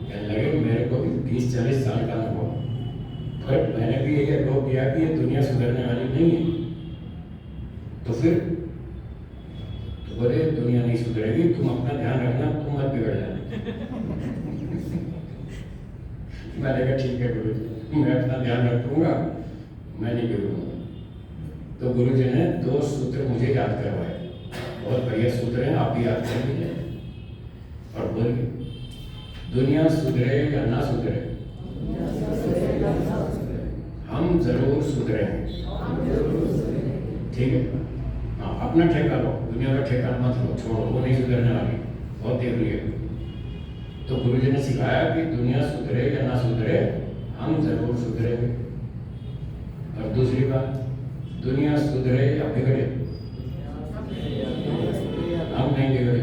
कहने लगे मेरे को भी 30-40 साल का अनुभव, पर मैंने भी ये अनुभव किया कि ये दुनिया सुधरने वाली नहीं है। तो फिर तो बोले दुनिया नहीं सुधरेगी, तुम अपना ध्यान रखना, तुम मत बिगड़ जाना। मैंने कहा ठीक है गुरु जी, मैं अपना ध्यान रखूंगा, मैं नहीं बिगड़ूंगा। तो गुरु जी ने 2 सूत्र मुझे याद करवाए, बहुत बढ़िया सूत्र हैं, आप भी याद कर लीजिए और बोलिए, दुनिया सुधरे या ना सुधरे, हम जरूर सुधरेंगे। ठीक है? हाँ, अपना ठेका लो, दुनिया का ठेका मत लो, छोड़ो, वो नहीं सुधरने वाली, बहुत देख लिया। तो गुरु जी ने सिखाया कि दुनिया सुधरे या ना सुधरे, हम जरूर सुधरेंगे। और दूसरी बात, दुनिया सुधरे या बिगड़े, हम नहीं बिगड़े।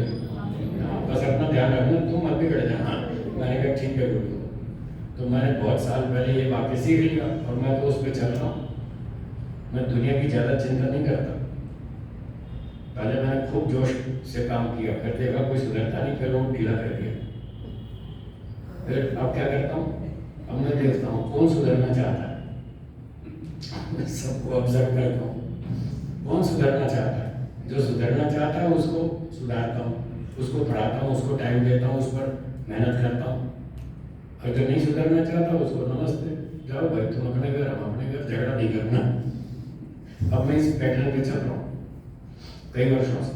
बस अपना ध्यान रखना, तुम मत बिगड़ जाना। मैंने कहा ठीक है गुरु। तो मैंने बहुत साल पहले ये वाक्य सीख लिया और मैं तो उस पर चल रहा हूँ। मैं दुनिया की ज़्यादा चिंता नहीं करता। पहले मैंने खूब जोश से काम किया, फिर देखा कोई सुधरता नहीं, फिर वो ढीला कर दिया। फिर अब क्या करता हूँ, अब मैं देखता हूँ कौन सुधरना चाहता है, सबको ऑब्जर्व करता हूँ कौन सुधरना चाहता है। जो सुधरना चाहता है उसको सुधारता हूँ, उसको पढ़ाता हूँ, उसको टाइम देता हूँ, उस पर मेहनत करता हूँ। और जो नहीं सुधरना चाहता उसको नमस्ते, जाओ भाई तुम अपने घर, हम अपने घर, झगड़ा नहीं करना। अब मैं इस पैटर्न पे चल रहा हूँ कई वर्षों से।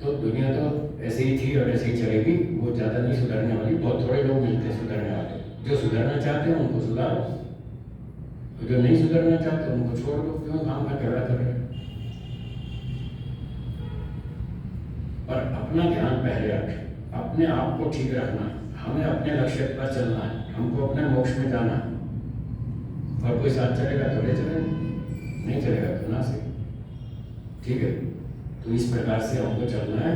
तो दुनिया तो ऐसे ही थी और ऐसे ही चलेगी, वो ज़्यादा नहीं सुधरने वाली। बहुत थोड़े लोग मिलते हैं सुधरने वाले। जो सुधरना चाहते हैं उनको सुधारो, तो जो नहीं सुधरना चाहते उनको छोड़ दो, क्यों काम का झगड़ा कर रहे हैं। पर अपना ध्यान पहले रखें, अपने आप को ठीक रखना है, हमें अपने लक्ष्य पर चलना है, हमको अपने मोक्ष में जाना है। और कोई साथ चलेगा तो ले चलेंगे, नहीं चलेगा तो ना सही। ठीक है, तो इस प्रकार से हमको चलना है।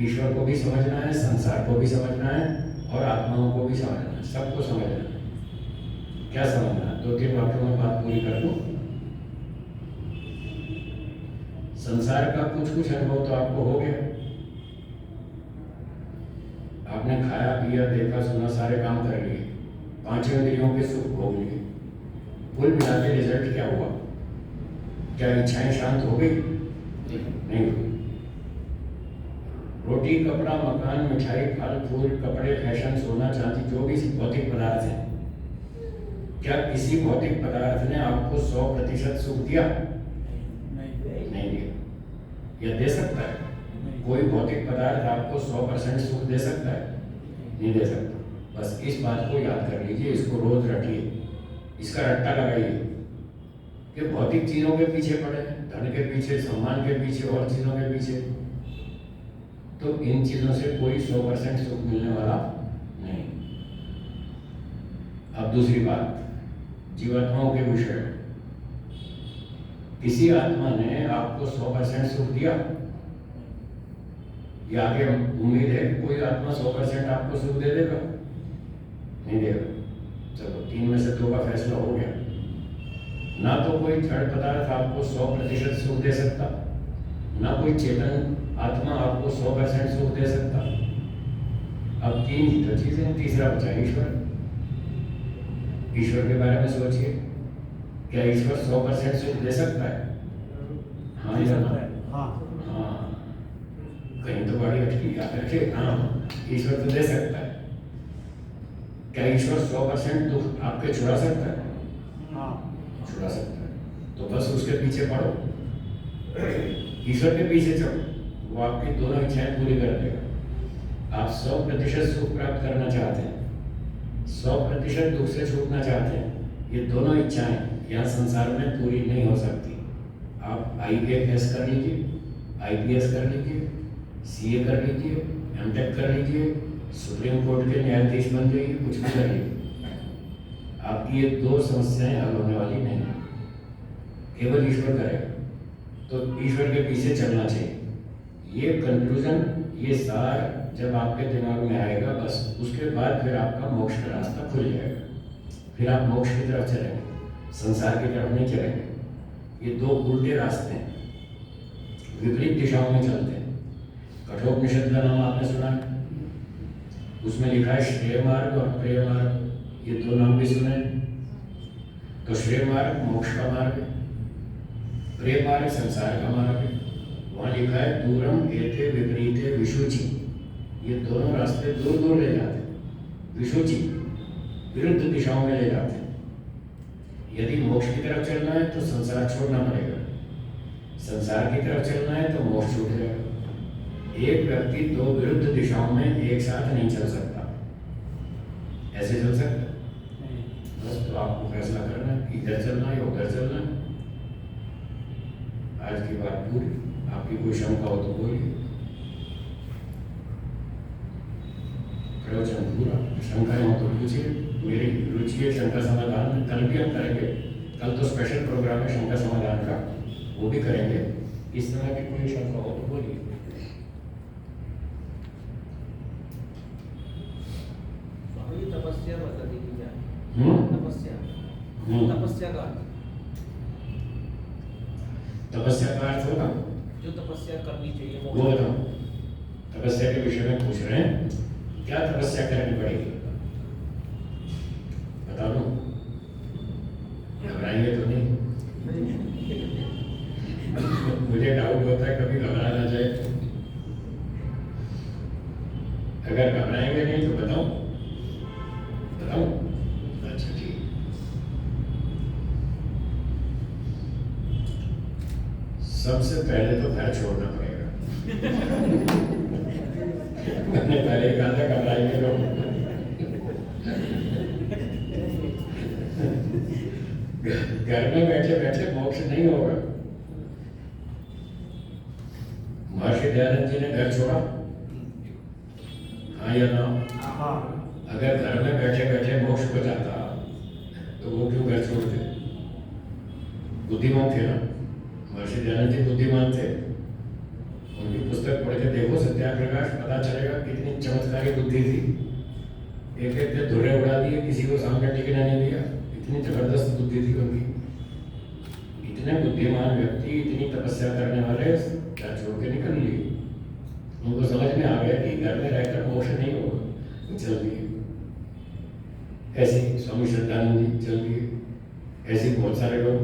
ईश्वर को भी समझना है, संसार को भी समझना है और आत्माओं को भी समझना है, सबको समझना है। क्या समझना है? 2-3 वाक्यों में बात पूरी कर दूं। संसार का कुछ कुछ अनुभव तो आपको हो गया। आपने खाया पिया देखा सुना सारे काम कर लिए, 5 इंद्रियों के सुख भोग लिए। कुल मिला के रिजल्ट क्या हुआ? क्या इच्छाएं शांत हो गई? नहीं हुई। रोटी कपड़ा मकान मिठाई फल फूल कपड़े फैशन सोना चांदी जो भी भौतिक पदार्थ हैं, क्या किसी भौतिक पदार्थ ने आपको 100% सुख दिया? नहीं दिया। या दे सकता है? कोई भौतिक पदार्थ आपको 100% सुख दे सकता है? नहीं दे सकता। बस इस बात को याद कर लीजिए, इसको रोज रखिए, इसका रट्टा लगाइए कि भौतिक चीजों के पीछे पड़े हैं, धन के पीछे, सम्मान के पीछे और चीजों के पीछे, तो इन चीजों से कोई 100% सुख मिलने वाला नहीं। अब दूसरी बात, जीवात्माओं के विषय में, किसी आत्मा ने आपको 100% सुख दिया? या आगे उम्मीद है कि कोई आत्मा 100% आपको सुख दे देगा? नहीं देगा। चलो 3 में से 2 का फैसला हो गया। ना तो कोई जड़ पदार्थ आपको 100% सुख दे सकता, ना कोई चेतन आत्मा आपको 100% सुख दे सकता। अब 3 ही तो चीजें, तीसरा बचा ईश्वर। ईश्वर के बारे में सोचिए, क्या ईश्वर 100% सुख दे सकता है? हाँ या ना? हाँ, कहीं तो बड़ी अटकी याद रखे। हाँ, ईश्वर तो दे सकता है। क्या ईश्वर 100% दुख आपके छुड़ा सकता है? छुड़ा सकता है। तो बस उसके पीछे पड़ो, ईश्वर के पीछे चलो, वो आपकी दोनों इच्छाएं पूरी कर देगा। आप 100% सुख प्राप्त करना चाहते हैं, 100% दुख से छूटना चाहते हैं, ये दोनों इच्छाएं यहाँ संसार में पूरी नहीं हो सकती। आप IAS कर लीजिए, IPS कर लीजिए, CA कर लीजिए, MTech कर लीजिए, सुप्रीम कोर्ट के न्यायाधीश बन जाइए, कुछ भी करिए, आपकी ये 2 समस्याएं हल होने वाली नहीं है। केवल ईश्वर करेगा, तो ईश्वर के पीछे चलना चाहिए। ये कंक्लूजन, ये सार जब आपके दिमाग में आएगा, बस उसके बाद फिर आपका मोक्ष का रास्ता खुल जाएगा। फिर आप मोक्ष की तरफ चलेंगे, संसार की तरफ नहीं चलेंगे। ये 2 उल्टे रास्ते हैं, विपरीत दिशाओं में चलते हैं। कठोपनिषद का नाम आपने सुना है, उसमें लिखा है श्रेय मार्ग और प्रेय मार्ग, ये 2 नाम भी सुने। तो श्रेय मार्ग मोक्ष का मार्ग है, प्रेय मार्ग संसार का मार्ग है। वहाँ लिखा है दूरम एते विपरीते विशुचि, ये दोनों रास्ते दूर दूर ले जाते हैं, विशुचि विरुद्ध दिशाओं में ले जाते हैं। यदि मोक्ष की तरफ चलना है तो संसार छोड़ना पड़ेगा, संसार की तरफ चलना है तो मोक्ष छूट जाएगा। एक व्यक्ति 2 विरुद्ध दिशाओं में एक साथ नहीं चल सकता। ऐसे चल सकता? बस तो आपको फैसला करना है, इधर चलना है या उधर चलना है। आज की बात पूरी। आपकी कोई शंका हो तो बोलिए। प्रवचन पूरा, शंकाएं हो तो पूछिए। मेरी रुचि है शंका समाधान में, कल भी हम करेंगे। कल तो स्पेशल प्रोग्राम है शंका समाधान का, वो भी करेंगे। इस तरह की कोई शंका हो तो बोलिए। तपस्या बता दीजिए क्या? तपस्या का तपस्या का अर्थ होगा जो तपस्या करनी चाहिए वो बताओ। तपस्या के विषय में पूछ रहे हैं, क्या तपस्या करनी पड़ेगी? बता दो, घबराएंगे तो नहीं? मुझे डाउट होता है कभी घबरा ना जाए। अगर घबराएंगे नहीं तो बताओ, बताओ। अच्छा ठीक। सबसे पहले तो घर छोड़ना पड़ेगा। मैंने पहले ही कहा था घबराएंगे लोग। घर में बैठे बैठे मोक्ष नहीं होगा। महर्षि दयानंद जी ने घर छोड़ा, हाँ या ना? अगर घर में बैठे बैठे मोक्ष हो जाता तो वो क्यों घर छोड़ते? बुद्धिमान थे ना, महर्षि दयानंद जी बुद्धिमान थे। उनकी पुस्तक पढ़ के देखो सत्याप्रकाश, पता चलेगा कितनी चमत्कारी बुद्धि थी। एक एक के धुरे उड़ा दिए, किसी को सामने टिकने नहीं दिया, इतनी जबरदस्त बुद्धि थी उनकी। इतने बुद्धिमान व्यक्ति इतनी तपस्या करने वाले क्या छोड़ के निकल लिए। उनको समझ में आ गया कि घर में रहकर मोक्ष नहीं होगा, चल दिए। ऐसे स्वामी श्रद्धानंद जी चल दिए, ऐसे बहुत सारे लोग।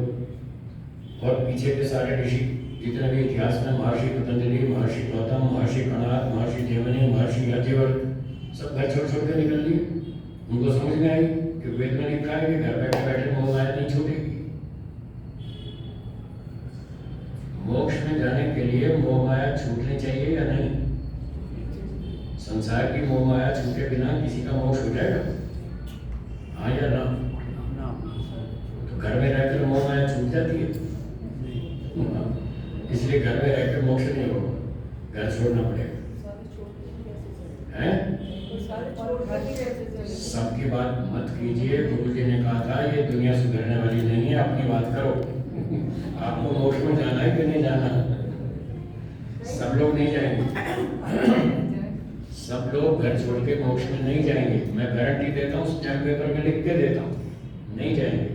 और पीछे के सारे ऋषि जितने भी इतिहास में, महर्षि पतंजलि, महर्षि गौतम, महर्षि कणाद, महर्षि जैमिनी, महर्षि याज्ञवल्क्य, सब घर छोड़ छोड़ के निकल लिए। उनको समझ में आई कि वेद में लिखा है कि घर बैठे बैठे मोह माया नहीं छूटेगी। मोक्ष में जाने के लिए मोह माया छूटनी चाहिए या नहीं? संसार की मोह माया छूटे बिना किसी का मोक्ष हो जाएगा? हाँ या ना? तो घर में रहकर मोह माया छूट जाती है, इसलिए घर में रहकर मोक्ष नहीं होगा, घर छोड़ना पड़ेगा। हैं? सबकी बात मत कीजिए। गुरु जी ने कहा था ये दुनिया सुधरने वाली नहीं है, अपनी बात करो। आपको मोक्ष में जाना है कि नहीं जाना? सब लोग नहीं जाएंगे, सब लोग घर छोड़ के मोक्ष में नहीं जाएंगे। मैं गारंटी देता हूँ, स्टैम्प पेपर में लिख के देता हूँ, नहीं जाएंगे।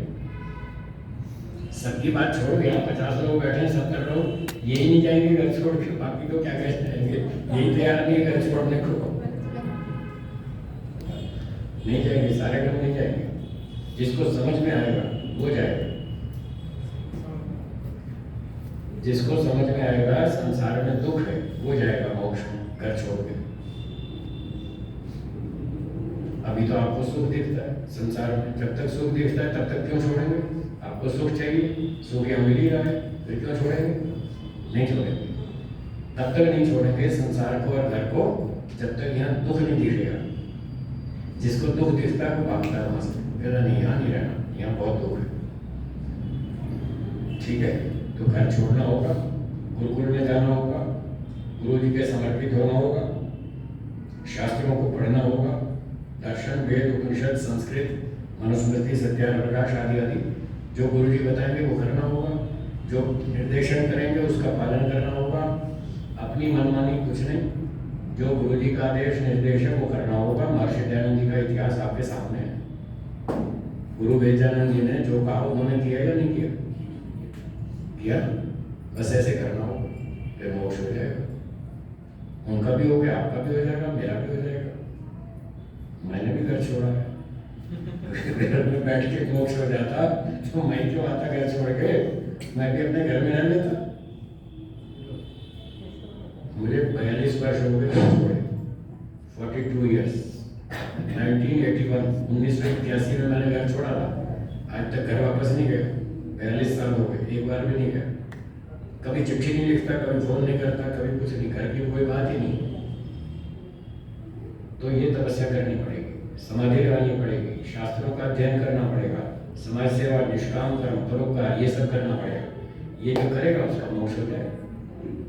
सबकी बात छोड़ो, यहाँ 50 लोग बैठे हैं, 70 लोग, यही नहीं जाएंगे घर छोड़ के, बाकी तो क्या कह जाएंगे? यही तैयार नहीं है घर छोड़ने को, नहीं जाएंगे, सारे लोग नहीं जाएंगे। जिसको समझ में आएगा वो जाएगा, जिसको समझ में आएगा संसार में दुख है वो जाएगा मोक्ष में घर छोड़ के। अभी तो आपको सुख दिखता है संसार में, जब तक सुख दिखता है तब तक क्यों छोड़ेंगे? आपको सुख चाहिए, सुख यहाँ मिल ही रहा है, फिर क्यों छोड़ेंगे? नहीं छोड़ेंगे, तब तक नहीं छोड़ेंगे संसार को और घर को जब तक यहाँ दुख नहीं दिखेगा। जिसको दुख दिखता है वो भागता है वहां से, कहता नहीं यहाँ नहीं रहना, यहाँ बहुत दुख है। ठीक है, तो घर छोड़ना होगा, गुरुकुल में जाना होगा, गुरु जी के समर्पित होना होगा, शास्त्रों को पढ़ना होगा, दर्शन, वेद, उपनिषद, संस्कृत, मनुस्मृति, सत्याप्रकाश आदि आदि जो गुरु जी बताएंगे वो करना होगा, जो निर्देशन करेंगे उसका पालन करना होगा। अपनी मनमानी कुछ नहीं, जो गुरु जी का आदेश निर्देश है वो करना होगा। महर्षि दयानंद जी का इतिहास आपके सामने है। गुरु वेदानंद जी ने जो कहा उन्होंने किया या नहीं किया? किया। बस ऐसे करना होगा, फिर मोक्ष हो जाएगा। उनका भी हो गया, आपका भी हो जाएगा, मेरा भी हो जाएगा। मैंने भी घर छोड़ा है, घर में बैठ के मोक्ष हो जाता तो मैं क्यों आता घर छोड़ के? मैं भी अपने घर में रह लेता। मुझे 42 वर्ष हो गए घर छोड़े, 42 ईयर्स। 1981 1981 में मैंने घर छोड़ा था, आज तक घर वापस नहीं गया। 42 साल हो गए, एक बार भी नहीं गया। कभी चिट्ठी नहीं लिखता, कभी फोन नहीं करता, कभी कुछ नहीं, घर की कोई बात ही नहीं। तो ये तपस्या करनी पड़ेगी, समाधि लगानी पड़ेगी, शास्त्रों का अध्ययन करना पड़ेगा, समाज सेवा, निष्काम कर्म, परोपकार, ये सब करना पड़ेगा। ये जो करेगा उसका मोक्ष हो जाएगा।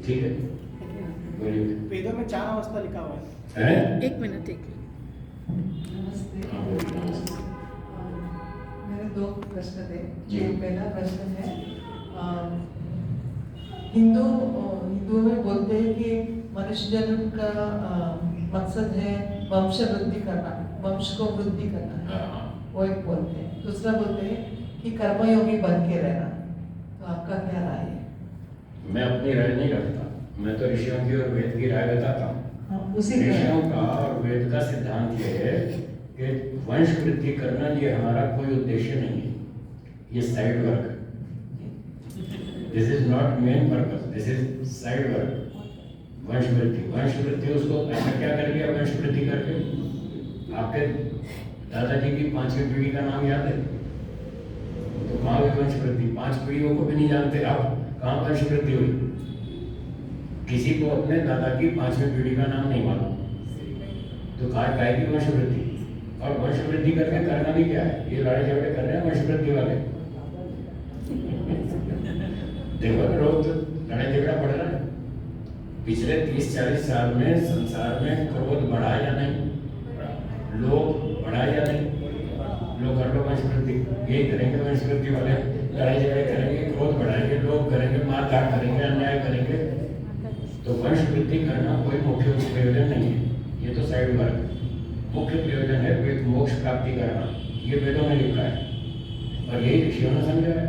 ठीक है, बोलिए। वेदों में 4 अवस्था लिखा हुआ है। हैं? एक मिनट, एक मिनट। हाँ, बोलिए, नमस्ते। मेरे 2 प्रश्न थे। जी। पहला प्रश्न है, हिंदुओं में बोलते हैं कि मनुष्य जन्म का मकसद है वंश वृद्धि करना, वंश को वृद्धि करना है, हाँ, वो एक बोलते हैं। दूसरा बोलते हैं कि कर्मयोगी बन के रहना। तो आपका क्या राय है? मैं अपनी राय नहीं रखता, मैं तो ऋषियों की और वेद की राय बताता हूँ। उसी ऋषियों का और वेद का सिद्धांत ये है कि वंश वृद्धि करना ये हमारा कोई उद्देश्य नहीं है, ये साइड वर्क है। This is not main purpose, this is side work. वंश वृद्धि उसको ऐसा क्या कर लिया वंश वृद्धि करके? आपके दादाजी की 5वीं पीढ़ी का नाम याद है? तो कहाँ हुई वंश वृद्धि? 5 पीढ़ियों को भी नहीं जानते आप, कहाँ वंश वृद्धि हुई? किसी को अपने दादा की 5वीं पीढ़ी का नाम नहीं मालूम, तो काय की वंश वृद्धि? और वंश वृद्धि करके करना भी क्या है? ये लड़ाई झगड़े कर रहे हैं वंश वृद्धि वाले। देखो रोज लड़ाई झगड़ा बढ़ रहा है। पिछले 30-40 साल में संसार में क्रोध बढ़ा या नहीं? लोग बढ़ा या नहीं? लोग कर लो वंश वृद्धि, यही करेंगे वंश वृद्धि वाले। लड़ाई झगड़े करेंगे, क्रोध बढ़ाएंगे, लोग करेंगे, मारकाट करेंगे, अन्याय करेंगे, तो वंश वृद्धि करना कोई मुख्य प्रयोजन नहीं है। ये तो साइड वर्क है। मुख्य प्रयोजन है मोक्ष प्राप्ति करना, ये वेदों में लिखा है और यही ऋषियों ने समझा है।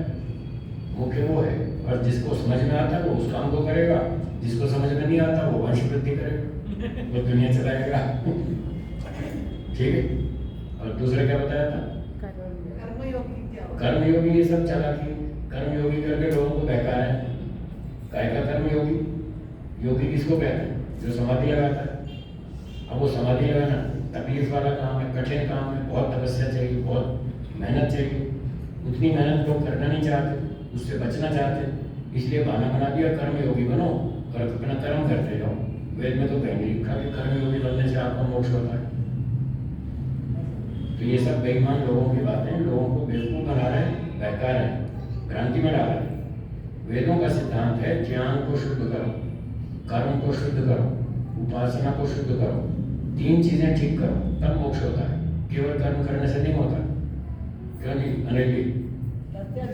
मुख्य वो है, और जिसको समझ में आता है वो उस काम को करेगा, जिसको समझ में नहीं आता वो वंश वृद्धि करेगा, वो दुनिया चलाएगा। ठीक है। और दूसरा क्या बताया था? कर्मयोगी क्या होगा? कर्मयोगी ये सब चालाकी, कर्मयोगी करके लोगों को बहका रहे हैं। काय का कर्मयोगी? योगी किसको कहते हैं? जो समाधि लगाता है। अब वो समाधि लगाना तकलीफ वाला काम है, कठिन काम है, बहुत तपस्या चाहिए, बहुत मेहनत चाहिए। उतनी मेहनत लोग करना नहीं चाहते, उससे बचना चाहते, इसलिए बहाना बना दिया कर्मयोगी बनो और अपना कर्म करते जाओ। वेद में तो कहीं नहीं लिखा कि कर्मयोगी बनने से आपका मोक्ष होता है। तो ये सब बेईमान लोगों की बातें, लोगों को बेवकूफ बना रहे हैं, बहका रहे हैं, भ्रांति में डाल रहे हैं। वेदों का सिद्धांत है ज्ञान को शुद्ध करो, कर्म को शुद्ध करो, उपासना को शुद्ध करो, 3 चीजें ठीक करो, तब मोक्ष होता है। केवल कर्म करने से नहीं होता। क्यों नहीं अनिल जी?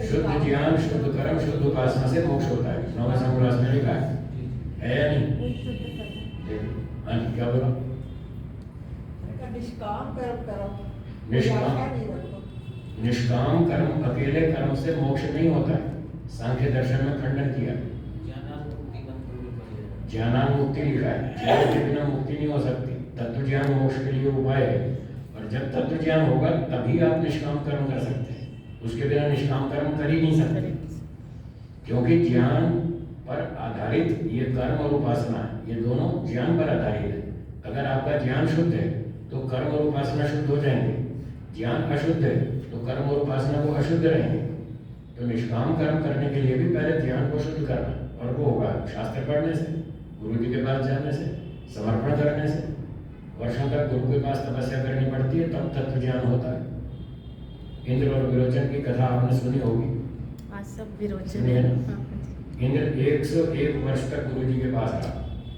शुद्ध ज्ञान, शुद्ध कर्म, शुद्ध उपासना से मोक्ष होता है। नौवें संग्रह में लिखा है या नहीं? हाँ जी, क्या बोला? निष्काम कर्म करो, निष्काम आशा नहीं रखो। निष्काम कर्म अकेले कर्म से मोक्ष नहीं होता है। सांख्य दर्शन में खंडन किया। ज्ञानानुमुक्ति लिखा है, ज्ञान के बिना मुक्ति नहीं हो सकती। तत्व ज्ञान मोक्ष के लिए उपाय है, और जब तत्व ज्ञान होगा तभी आप निष्काम कर्म कर सकते हैं। उसके बिना निष्काम कर्म कर ही नहीं सकते, क्योंकि ज्ञान पर आधारित ये कर्म और उपासना है, ये दोनों ज्ञान पर आधारित है। अगर आपका ज्ञान शुद्ध है तो कर्म और उपासना शुद्ध हो जाएंगे, ज्ञान अशुद्ध है तो कर्म और उपासना को अशुद्ध रहेंगे। तो निष्काम कर्म करने के लिए भी पहले ज्ञान को शुद्ध करना, और वो होगा शास्त्र पढ़ने से, गुरु जी के पास जाने से, समर्पण करने से। वर्षों तक गुरु के पास तपस्या करनी पड़ती है, तब तत्व ज्ञान होता है। इंद्र और विरोचन की कथा आपने सुनी होगी। आज सब विरोचन सुनिए है। ना? इंद्र 101 वर्ष तक गुरु जी के पास रहा।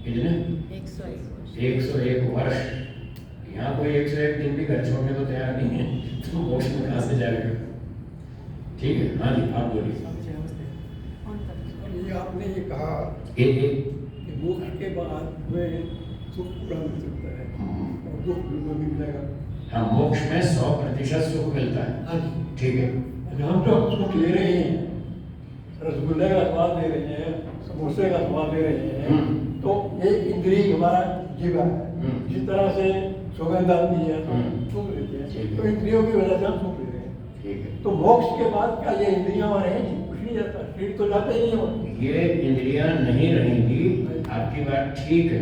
कितने? 101 वर्ष। यहाँ कोई 101 दिन भी घर छोड़ने को तैयार नहीं है, तो मोक्ष में कहाँ से जाएगा? ठीक है, हाँ जी, आप बोलिए। ये आपने ये कहा एक कि मोक्ष के बाद में सुख पूरा मिल सकता है और दुख बिल्कुल भी मिलेगा। हाँ, मोक्ष में 100% सुख मिलता है। हाँ जी। ठीक है। हम तो सुख ले रहे हैं, रसगुल्ले का स्वाद ले रहे हैं, समोसे का स्वाद ले रहे हैं, तो एक इंद्रिय हमारा जीवा है। जिस तरह से सुगंध आती है तो सुख लेते हैं, तो इंद्रियों की वजह से हम सुख ले रहे हैं। ठीक है। तो मोक्ष के बाद क्या ये इंद्रियां रहेंगी? कुछ नहीं जाता, शरीर तो जाता ही नहीं हो। ये इंद्रियां नहीं रहेंगी, आपकी बात ठीक है,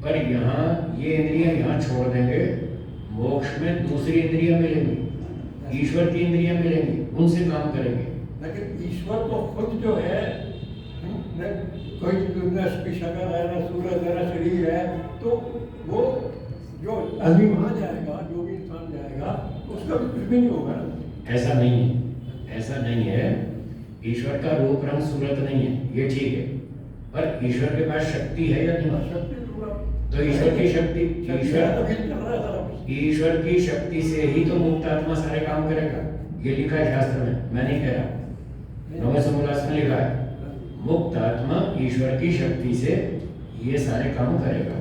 पर यहाँ ये इंद्रियां यहाँ छोड़ देंगे, मोक्ष में दूसरी इंद्रियां मिलेंगी, ईश्वर की इंद्रियां मिलेंगी, उनसे काम करेंगे। लेकिन ईश्वर तो खुद जो है, कोई न शक्ल है, न सूरज है, न शरीर है, तो वो जो आदमी वहाँ जाएगा, जो भी इंसान जाएगा, उसका भी कुछ भी नहीं होगा। ऐसा नहीं है, ऐसा नहीं है। ईश्वर का रूप रंग सूरत नहीं है, ये ठीक है, पर ईश्वर के पास शक्ति है या नहीं? शक्ति तो ईश्वर की शक्ति, ईश्वर की शक्ति से ही तो मुक्त आत्मा सारे काम करेगा। ये लिखा है शास्त्र में, मैं नहीं कह रहा, नौवें समोल्लास में लिखा है, मुक्त आत्मा ईश्वर की शक्ति से ये सारे काम करेगा।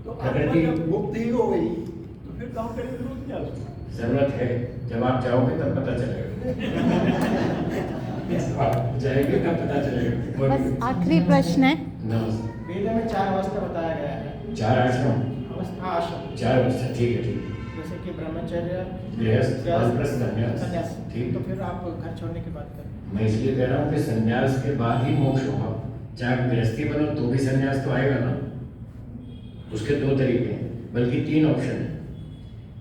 तो प्रकृति मुक्ति हो गई तो फिर काम करने की जरूरत क्या है? जरूरत है, जब आप जाओगे तब पता चलेगा। आप जाएंगे तब पता चलेगा। बस आखिरी प्रश्न है। नमस्ते। वेद में 4 अवस्था बताया गया है। 4 आश्रम, अवस्था आश्रम, 4 अवस्था, ठीक है, ठीक है। जैसे कि ब्रह्मचर्य, गृहस्थ, वानप्रस्थ, संन्यास। संन्यास। ठीक। तो फिर आप घर छोड़ने की बात करें। मैं इसलिए कह रहा हूँ कि संन्यास के बाद ही मोक्ष होगा। चाहे गृहस्थी बनो तो भी संन्यास तो आएगा ना। उसके 2 तरीके हैं, बल्कि 3 ऑप्शन है।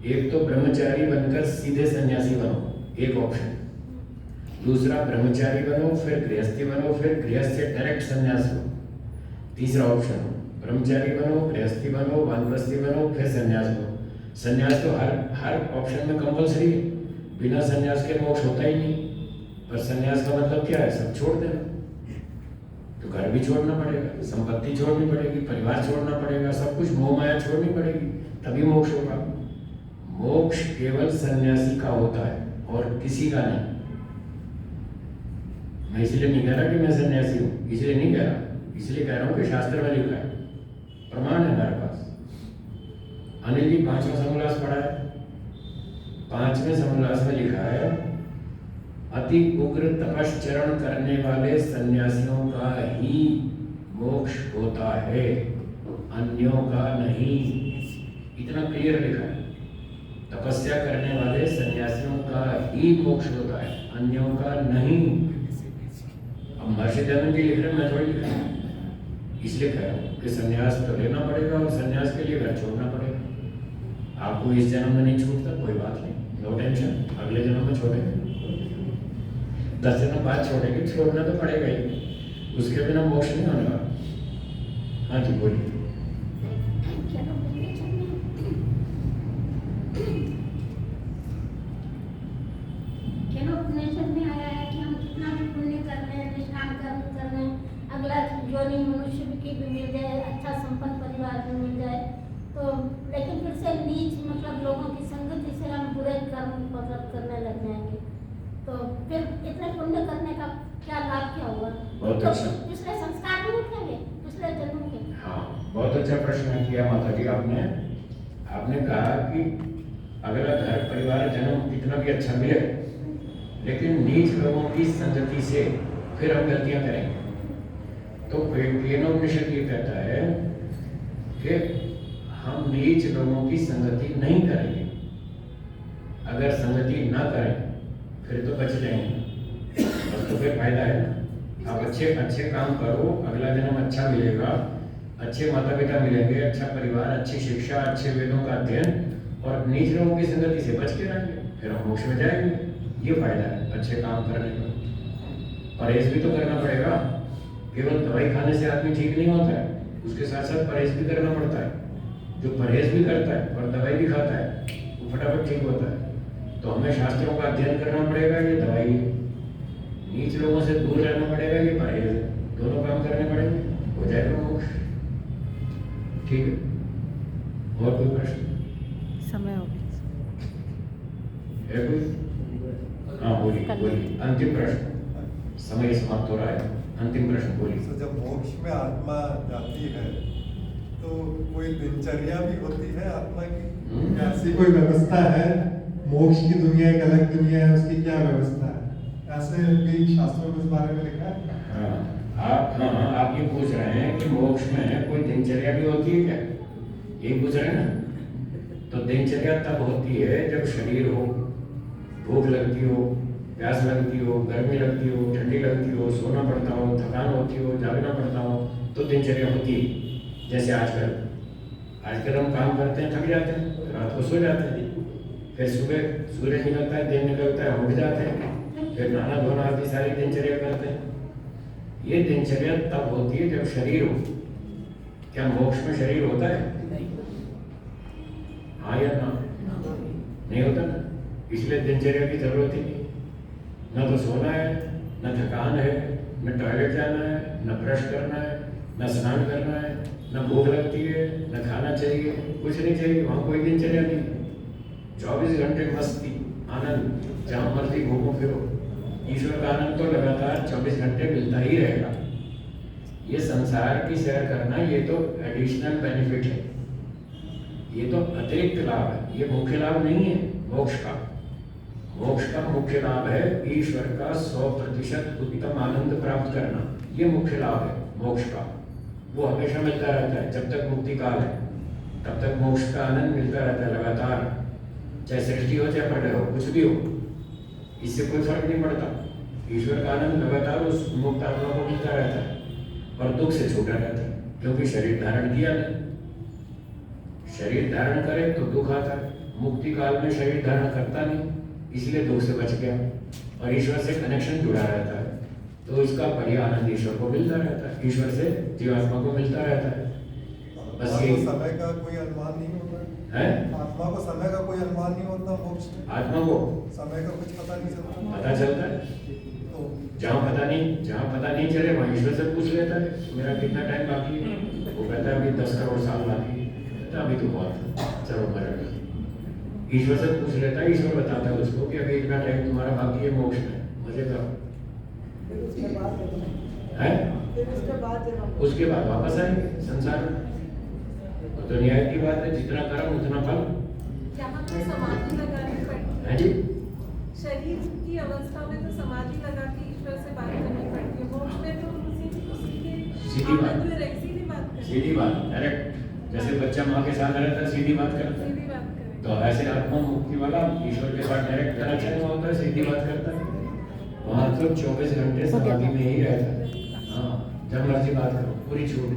एक तो ब्रह्मचारी बनकर सीधे सन्यासी बनो, एक ऑप्शन। दूसरा ब्रह्मचारी बनो, फिर गृहस्थी बनो, फिर गृहस्थ से डायरेक्ट संन्यास लो। तीसरा ऑप्शन, ब्रह्मचारी बनो, गृहस्थी बनो, वानप्रस्थी बनो, फिर संन्यास लो। संन्यास तो हर ऑप्शन में कंपल्सरी है, बिना संन्यास के मोक्ष होता ही नहीं। पर संन्यास का मतलब क्या है? सब छोड़ देना। तो घर भी छोड़ना पड़ेगा, संपत्ति छोड़नी पड़ेगी, परिवार छोड़ना पड़ेगा, सब कुछ मोह माया छोड़नी पड़ेगी, तभी मोक्ष होगा। मोक्ष केवल सन्यासी का होता है और किसी का नहीं। मैं इसलिए नहीं कह रहा कि मैं सन्यासी हूँ, इसलिए नहीं कह रहा, इसलिए कह रहा हूँ कि शास्त्र में लिखा है, प्रमाण है हमारे पास। अनिल जी 5वां समोल्लास पढ़ा है, 5वें समोल्लास में लिखा है अति उग्र तपश्चरण करने वाले सन्यासियों का ही मोक्ष होता है, अन्यों का नहीं। इतना क्लियर लिखा है, तपस्या करने वाले सन्यासियों का ही मोक्ष होता है, अन्यों का नहीं। अब महर्षि दयानंद जी लिख रहे हैं, मैं थोड़ी लिख रहा हूँ। इसलिए कह रहा हूँ कि सन्यास तो लेना पड़ेगा और सन्यास के लिए घर छोड़ना पड़ेगा। आपको इस जन्म में नहीं छूटता, कोई बात नहीं, नो टेंशन, अगले जन्म में छोड़ेंगे, 10 जन्म बाद छोड़ेंगे, छोड़ना तो पड़ेगा ही, उसके बिना मोक्ष नहीं होने वाला। हाँ जी बोलिए। उपनिषद में आया है कि हम कितना भी पुण्य कर लें, निष्काम कर्म कर लें, अगला योनि मनुष्य की भी मिल जाए, अच्छा संपन्न परिवार भी मिल जाए, तो लेकिन फिर से नीच मतलब लोगों की संगति से हम बुरे कर्म करने लग जाएंगे, तो फिर इतने पुण्य करने का क्या लाभ क्या हुआ? बहुत तो अच्छा। पिछले संस्कार भी उठेंगे पिछले जन्म के। हाँ, बहुत अच्छा प्रश्न किया माता जी आपने कहा कि अगला घर परिवार जन्म कितना भी अच्छा मिले, लेकिन नीच लोगों की संगति से फिर हम गलतियां करेंगे। तो केनोपनिषद ये कहता है कि हम नीच लोगों की संगति नहीं करेंगे। अगर संगति ना करें फिर तो बच जाएंगे, बस तो फिर फायदा है ना। आप अच्छे अच्छे काम करो, अगला जन्म अच्छा मिलेगा, अच्छे माता पिता मिलेंगे, अच्छा परिवार, अच्छी शिक्षा, अच्छे वेदों का अध्ययन, और नीच लोगों की संगति से बच के रहेंगे, फिर हम मोक्ष में जाएंगे। ये फायदा है अच्छे काम करने का। परहेज भी तो करना पड़ेगा, केवल दवाई खाने से आदमी ठीक नहीं होता है, उसके साथ साथ परहेज भी करना पड़ता है। जो परहेज भी करता है और दवाई भी खाता है वो फटाफट ठीक होता है। तो हमें शास्त्रों का अध्ययन करना पड़ेगा, ये दवाई है। नीच लोगों से दूर रहना पड़ेगा, ये परहेज है। दोनों काम करने पड़ेंगे, हो जाएगा मोक्ष। ठीक है, और कोई प्रश्न समय हो गया। है कोई? हाँ बोलिए बोलिए, अंतिम प्रश्न, समय समाप्त हो रहा है, अंतिम प्रश्न बोलिए। तो जब मोक्ष में आत्मा जाती है तो कोई दिनचर्या भी होती है आत्मा की? ऐसी कोई व्यवस्था है? मोक्ष की दुनिया एक अलग दुनिया है, उसकी क्या व्यवस्था है? ऐसे भी शास्त्रों में इस बारे में लिखा है? आप ये पूछ रहे हैं कि मोक्ष में कोई दिनचर्या भी होती है क्या? यही पूछ रहे हैं ना? तो दिनचर्या तब होती है जब शरीर हो, भूख लगती हो, प्यास लगती हो, गर्मी लगती हो, ठंडी लगती हो, सोना पड़ता हो, थकान होती हो, जागना पड़ता हो, तो दिनचर्या होती है। जैसे आजकल हम काम करते हैं, थक जाते हैं, रात को सो जाते हैं, फिर सुबह सूरज निकलता है, दिन निकलता है, उठ जाते हैं, फिर नहाना धोना आदि सारी दिनचर्या करते हैं। ये दिनचर्या तब होती है जब शरीर हो। क्या मोक्ष में शरीर होता है? हाँ या ना? नहीं होता ना, इसलिए दिनचर्या की जरूरत ही नहीं। न तो सोना है, न थकान है, न टॉयलेट जाना है, न ब्रश करना है, न स्नान करना है, न भूख लगती है, न खाना चाहिए, कुछ नहीं चाहिए। वहाँ कोई दिनचर्या नहीं, 24 घंटे मस्ती आनंद, जहाँ मर्जी घूमो फिरो। ईश्वर का आनंद तो लगातार 24 घंटे मिलता ही रहेगा। ये संसार की सैर करना, ये तो एडिशनल बेनिफिट है, ये तो अतिरिक्त लाभ है, ये मुख्य लाभ नहीं है मोक्ष का। मोक्ष का मुख्य लाभ है ईश्वर का 100% उत्तम आनंद प्राप्त करना, ये मुख्य लाभ है मोक्ष का। वो हमेशा मिलता रहता है, जब तक मुक्ति काल है तब तक मोक्ष का आनंद मिलता रहता है लगातार, चाहे सृष्टि हो चाहे प्रलय हो, कुछ भी हो, इससे कोई फर्क नहीं पड़ता। ईश्वर का आनंद लगातार उस मुक्त आत्मा को मिलता रहता है और दुख से छूटा रहता है, क्योंकि शरीर धारण किया नहीं। शरीर धारण करे तो दुख आता है, मुक्ति काल में शरीर धारण करता नहीं, इसलिए दुख से बच गया और ईश्वर से कनेक्शन जुड़ा रहता है। तो इसका बढ़िया आनंद ईश्वर को मिलता रहता है, ईश्वर से जीवात्मा को मिलता रहता है। बस ये समय का कोई अनुमान नहीं होता है, आत्मा को समय का कोई अनुमान नहीं होता मोक्ष में? आत्मा को समय का कुछ पता नहीं चलता? पता चलता है, तो जहाँ पता नहीं चले वहाँ ईश्वर से पूछ लेता है मेरा कितना टाइम बाकी है। वो कहता है अभी 10 करोड़ साल बाकी है, अभी तो बहुत, चलो मरेगा। ईश्वर से पूछ लेता है, ईश्वर बताता है उसको कि अभी इतना टाइम तुम्हारा बाकी है मोक्ष में, मजे करो। हैं? उसके उसके बाद वापस आएंगे संसार में। वो तो न्याय की बात है, जितना कर्म उतना फल। यहाँ पे समाधि लगानी पड़ती है जी, शरीर की अवस्था में तो समाधि लगा के ईश्वर से बात करनी पड़ती है। मोक्ष में तो उसी के सीधी बात। आनंद में रह सीधी बात करें, सीधी बात, डायरेक्ट। जैसे बच्चा माँ के साथ रहता है, सीधी बात करता है। सीधी बात करें। तो ऐसे आत्मा मुक्ति वाला ईश्वर के साथ डायरेक्ट कनेक्शन में होता है, सीधी बात करता है। वहाँ तो 24 घंटे समाधि में ही रहता है। हाँ, जब मर्जी बात करो, पूरी छूट।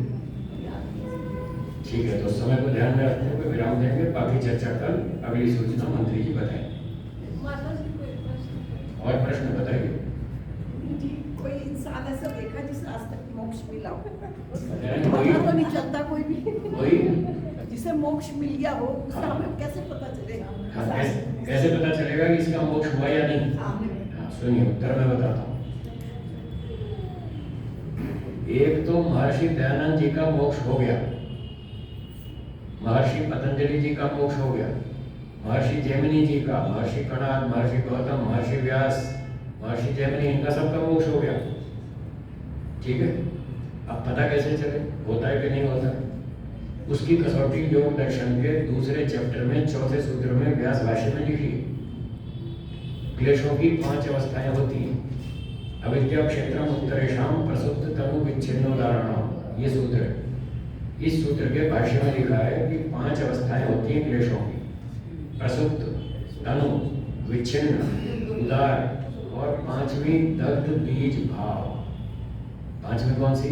ठीक है, तो समय को ध्यान में रखते हुए विराम देंगे। बाकी चर्चा कल अगली सूचना मंत्री जी बताएंगे। माता जी को एक प्रश्न। और प्रश्न बताइए। जी, कोई इंसान ऐसा देखा जिसे आज तक मोक्ष मिला हो? वही- पता तो नहीं चलता कोई भी वही जिसे मोक्ष मिल गया हो, उससे हमें कैसे पता चलेगा? हाँ, कैसे पता चलेगा कि इसका मोक्ष हुआ या नहीं? हाँ। हाँ, सुनिए, उत्तर मैं बताता हूँ। एक तो महर्षि दयानंद जी का मोक्ष हो गया, महर्षि पतंजलि जी का मोक्ष हो गया, महर्षि जैमिनी जी का, महर्षि कणाद, महर्षि गौतम, महर्षि व्यास, महर्षि जैमिनी, इनका सबका मोक्ष हो गया। ठीक है, अब पता कैसे चले होता है कि नहीं होता है? उसकी कसौटी योग दर्शन के दूसरे चैप्टर में चौथे सूत्र में व्यास भाष्य में लिखी है। क्लेशों की 5 अवस्थाएं होती हैं। अविद्या क्षेत्रम उत्तरेषाम प्रसुप्त तनु विच्छिन्नोदाहरणम, ये सूत्र है। इस सूत्र के भाष्य में लिखा है कि 5 अवस्थाएं होती हैं क्लेशों की, प्रसुप्त, तनु, विच्छिन्न, उदार और 5वीं दग्ध बीज भाव। 5वीं कौन सी?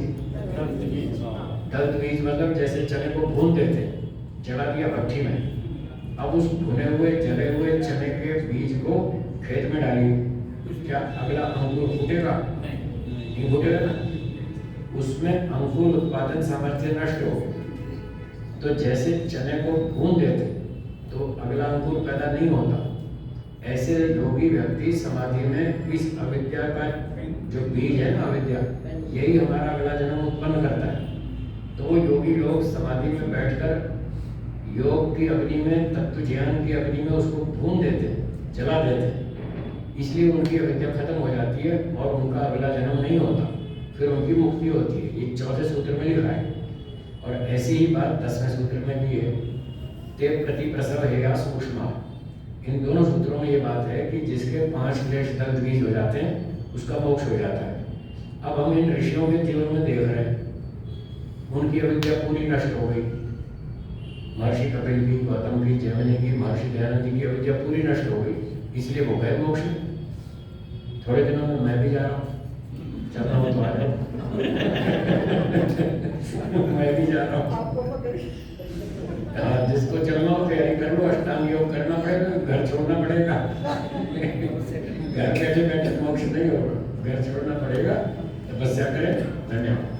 दग्ध बीज मतलब जैसे चने को भून देते, जला दिया भट्टी में, अब उस भुने हुए जले हुए चने के बीज को खेत में डालिए, क्या अगला अंकुर फूटेगा? नहीं फूटेगा ना, उसमें अंकुर उत्पादन सामर्थ्य नष्ट हो गया। तो जैसे चने को भून देते तो अगला अंकुर पैदा नहीं होता, ऐसे योगी व्यक्ति समाधि में इस अविद्या का जो बीज है ना, अविद्या, यही हमारा अगला जन्म उत्पन्न करता है। तो वो योगी लोग समाधि में बैठकर योग की अग्नि में, तत्व ज्ञान की अग्नि में उसको भून देते, जला देते, इसलिए उनकी अविद्या खत्म हो जाती है और उनका अगला जन्म नहीं होता, फिर उनकी मुक्ति होती है। ये चौथे सूत्र में लिखा है। और ऐसी ही बात 10वें सूत्र में भी है, ते प्रति प्रसव हेया सूक्ष्म। इन दोनों सूत्रों में ये बात है कि जिसके 5 क्लेश दग्ध बीज हो जाते हैं उसका मोक्ष हो जाता है। अब हम इन ऋषियों के जीवन में देख रहे हैं, उनकी अविद्या पूरी नष्ट हो गई। महर्षि कपिल की, गौतम की, जैमिनी की, महर्षि दयानंद जी की अविद्या पूरी नष्ट हो गई, इसलिए वो गए मोक्ष में। थोड़े दिनों में मैं भी जा रहा हूँ, चलना हो तो आ जाओ। मैं भी जा रहा हूँ। हाँ, जिसको चलना हो तैयारी कर लो, अष्टांग योग करना पड़ेगा, घर छोड़ना पड़ेगा। घर बैठे बैठे मोक्ष नहीं होगा, घर छोड़ना पड़ेगा, तपस्या करें। धन्यवाद।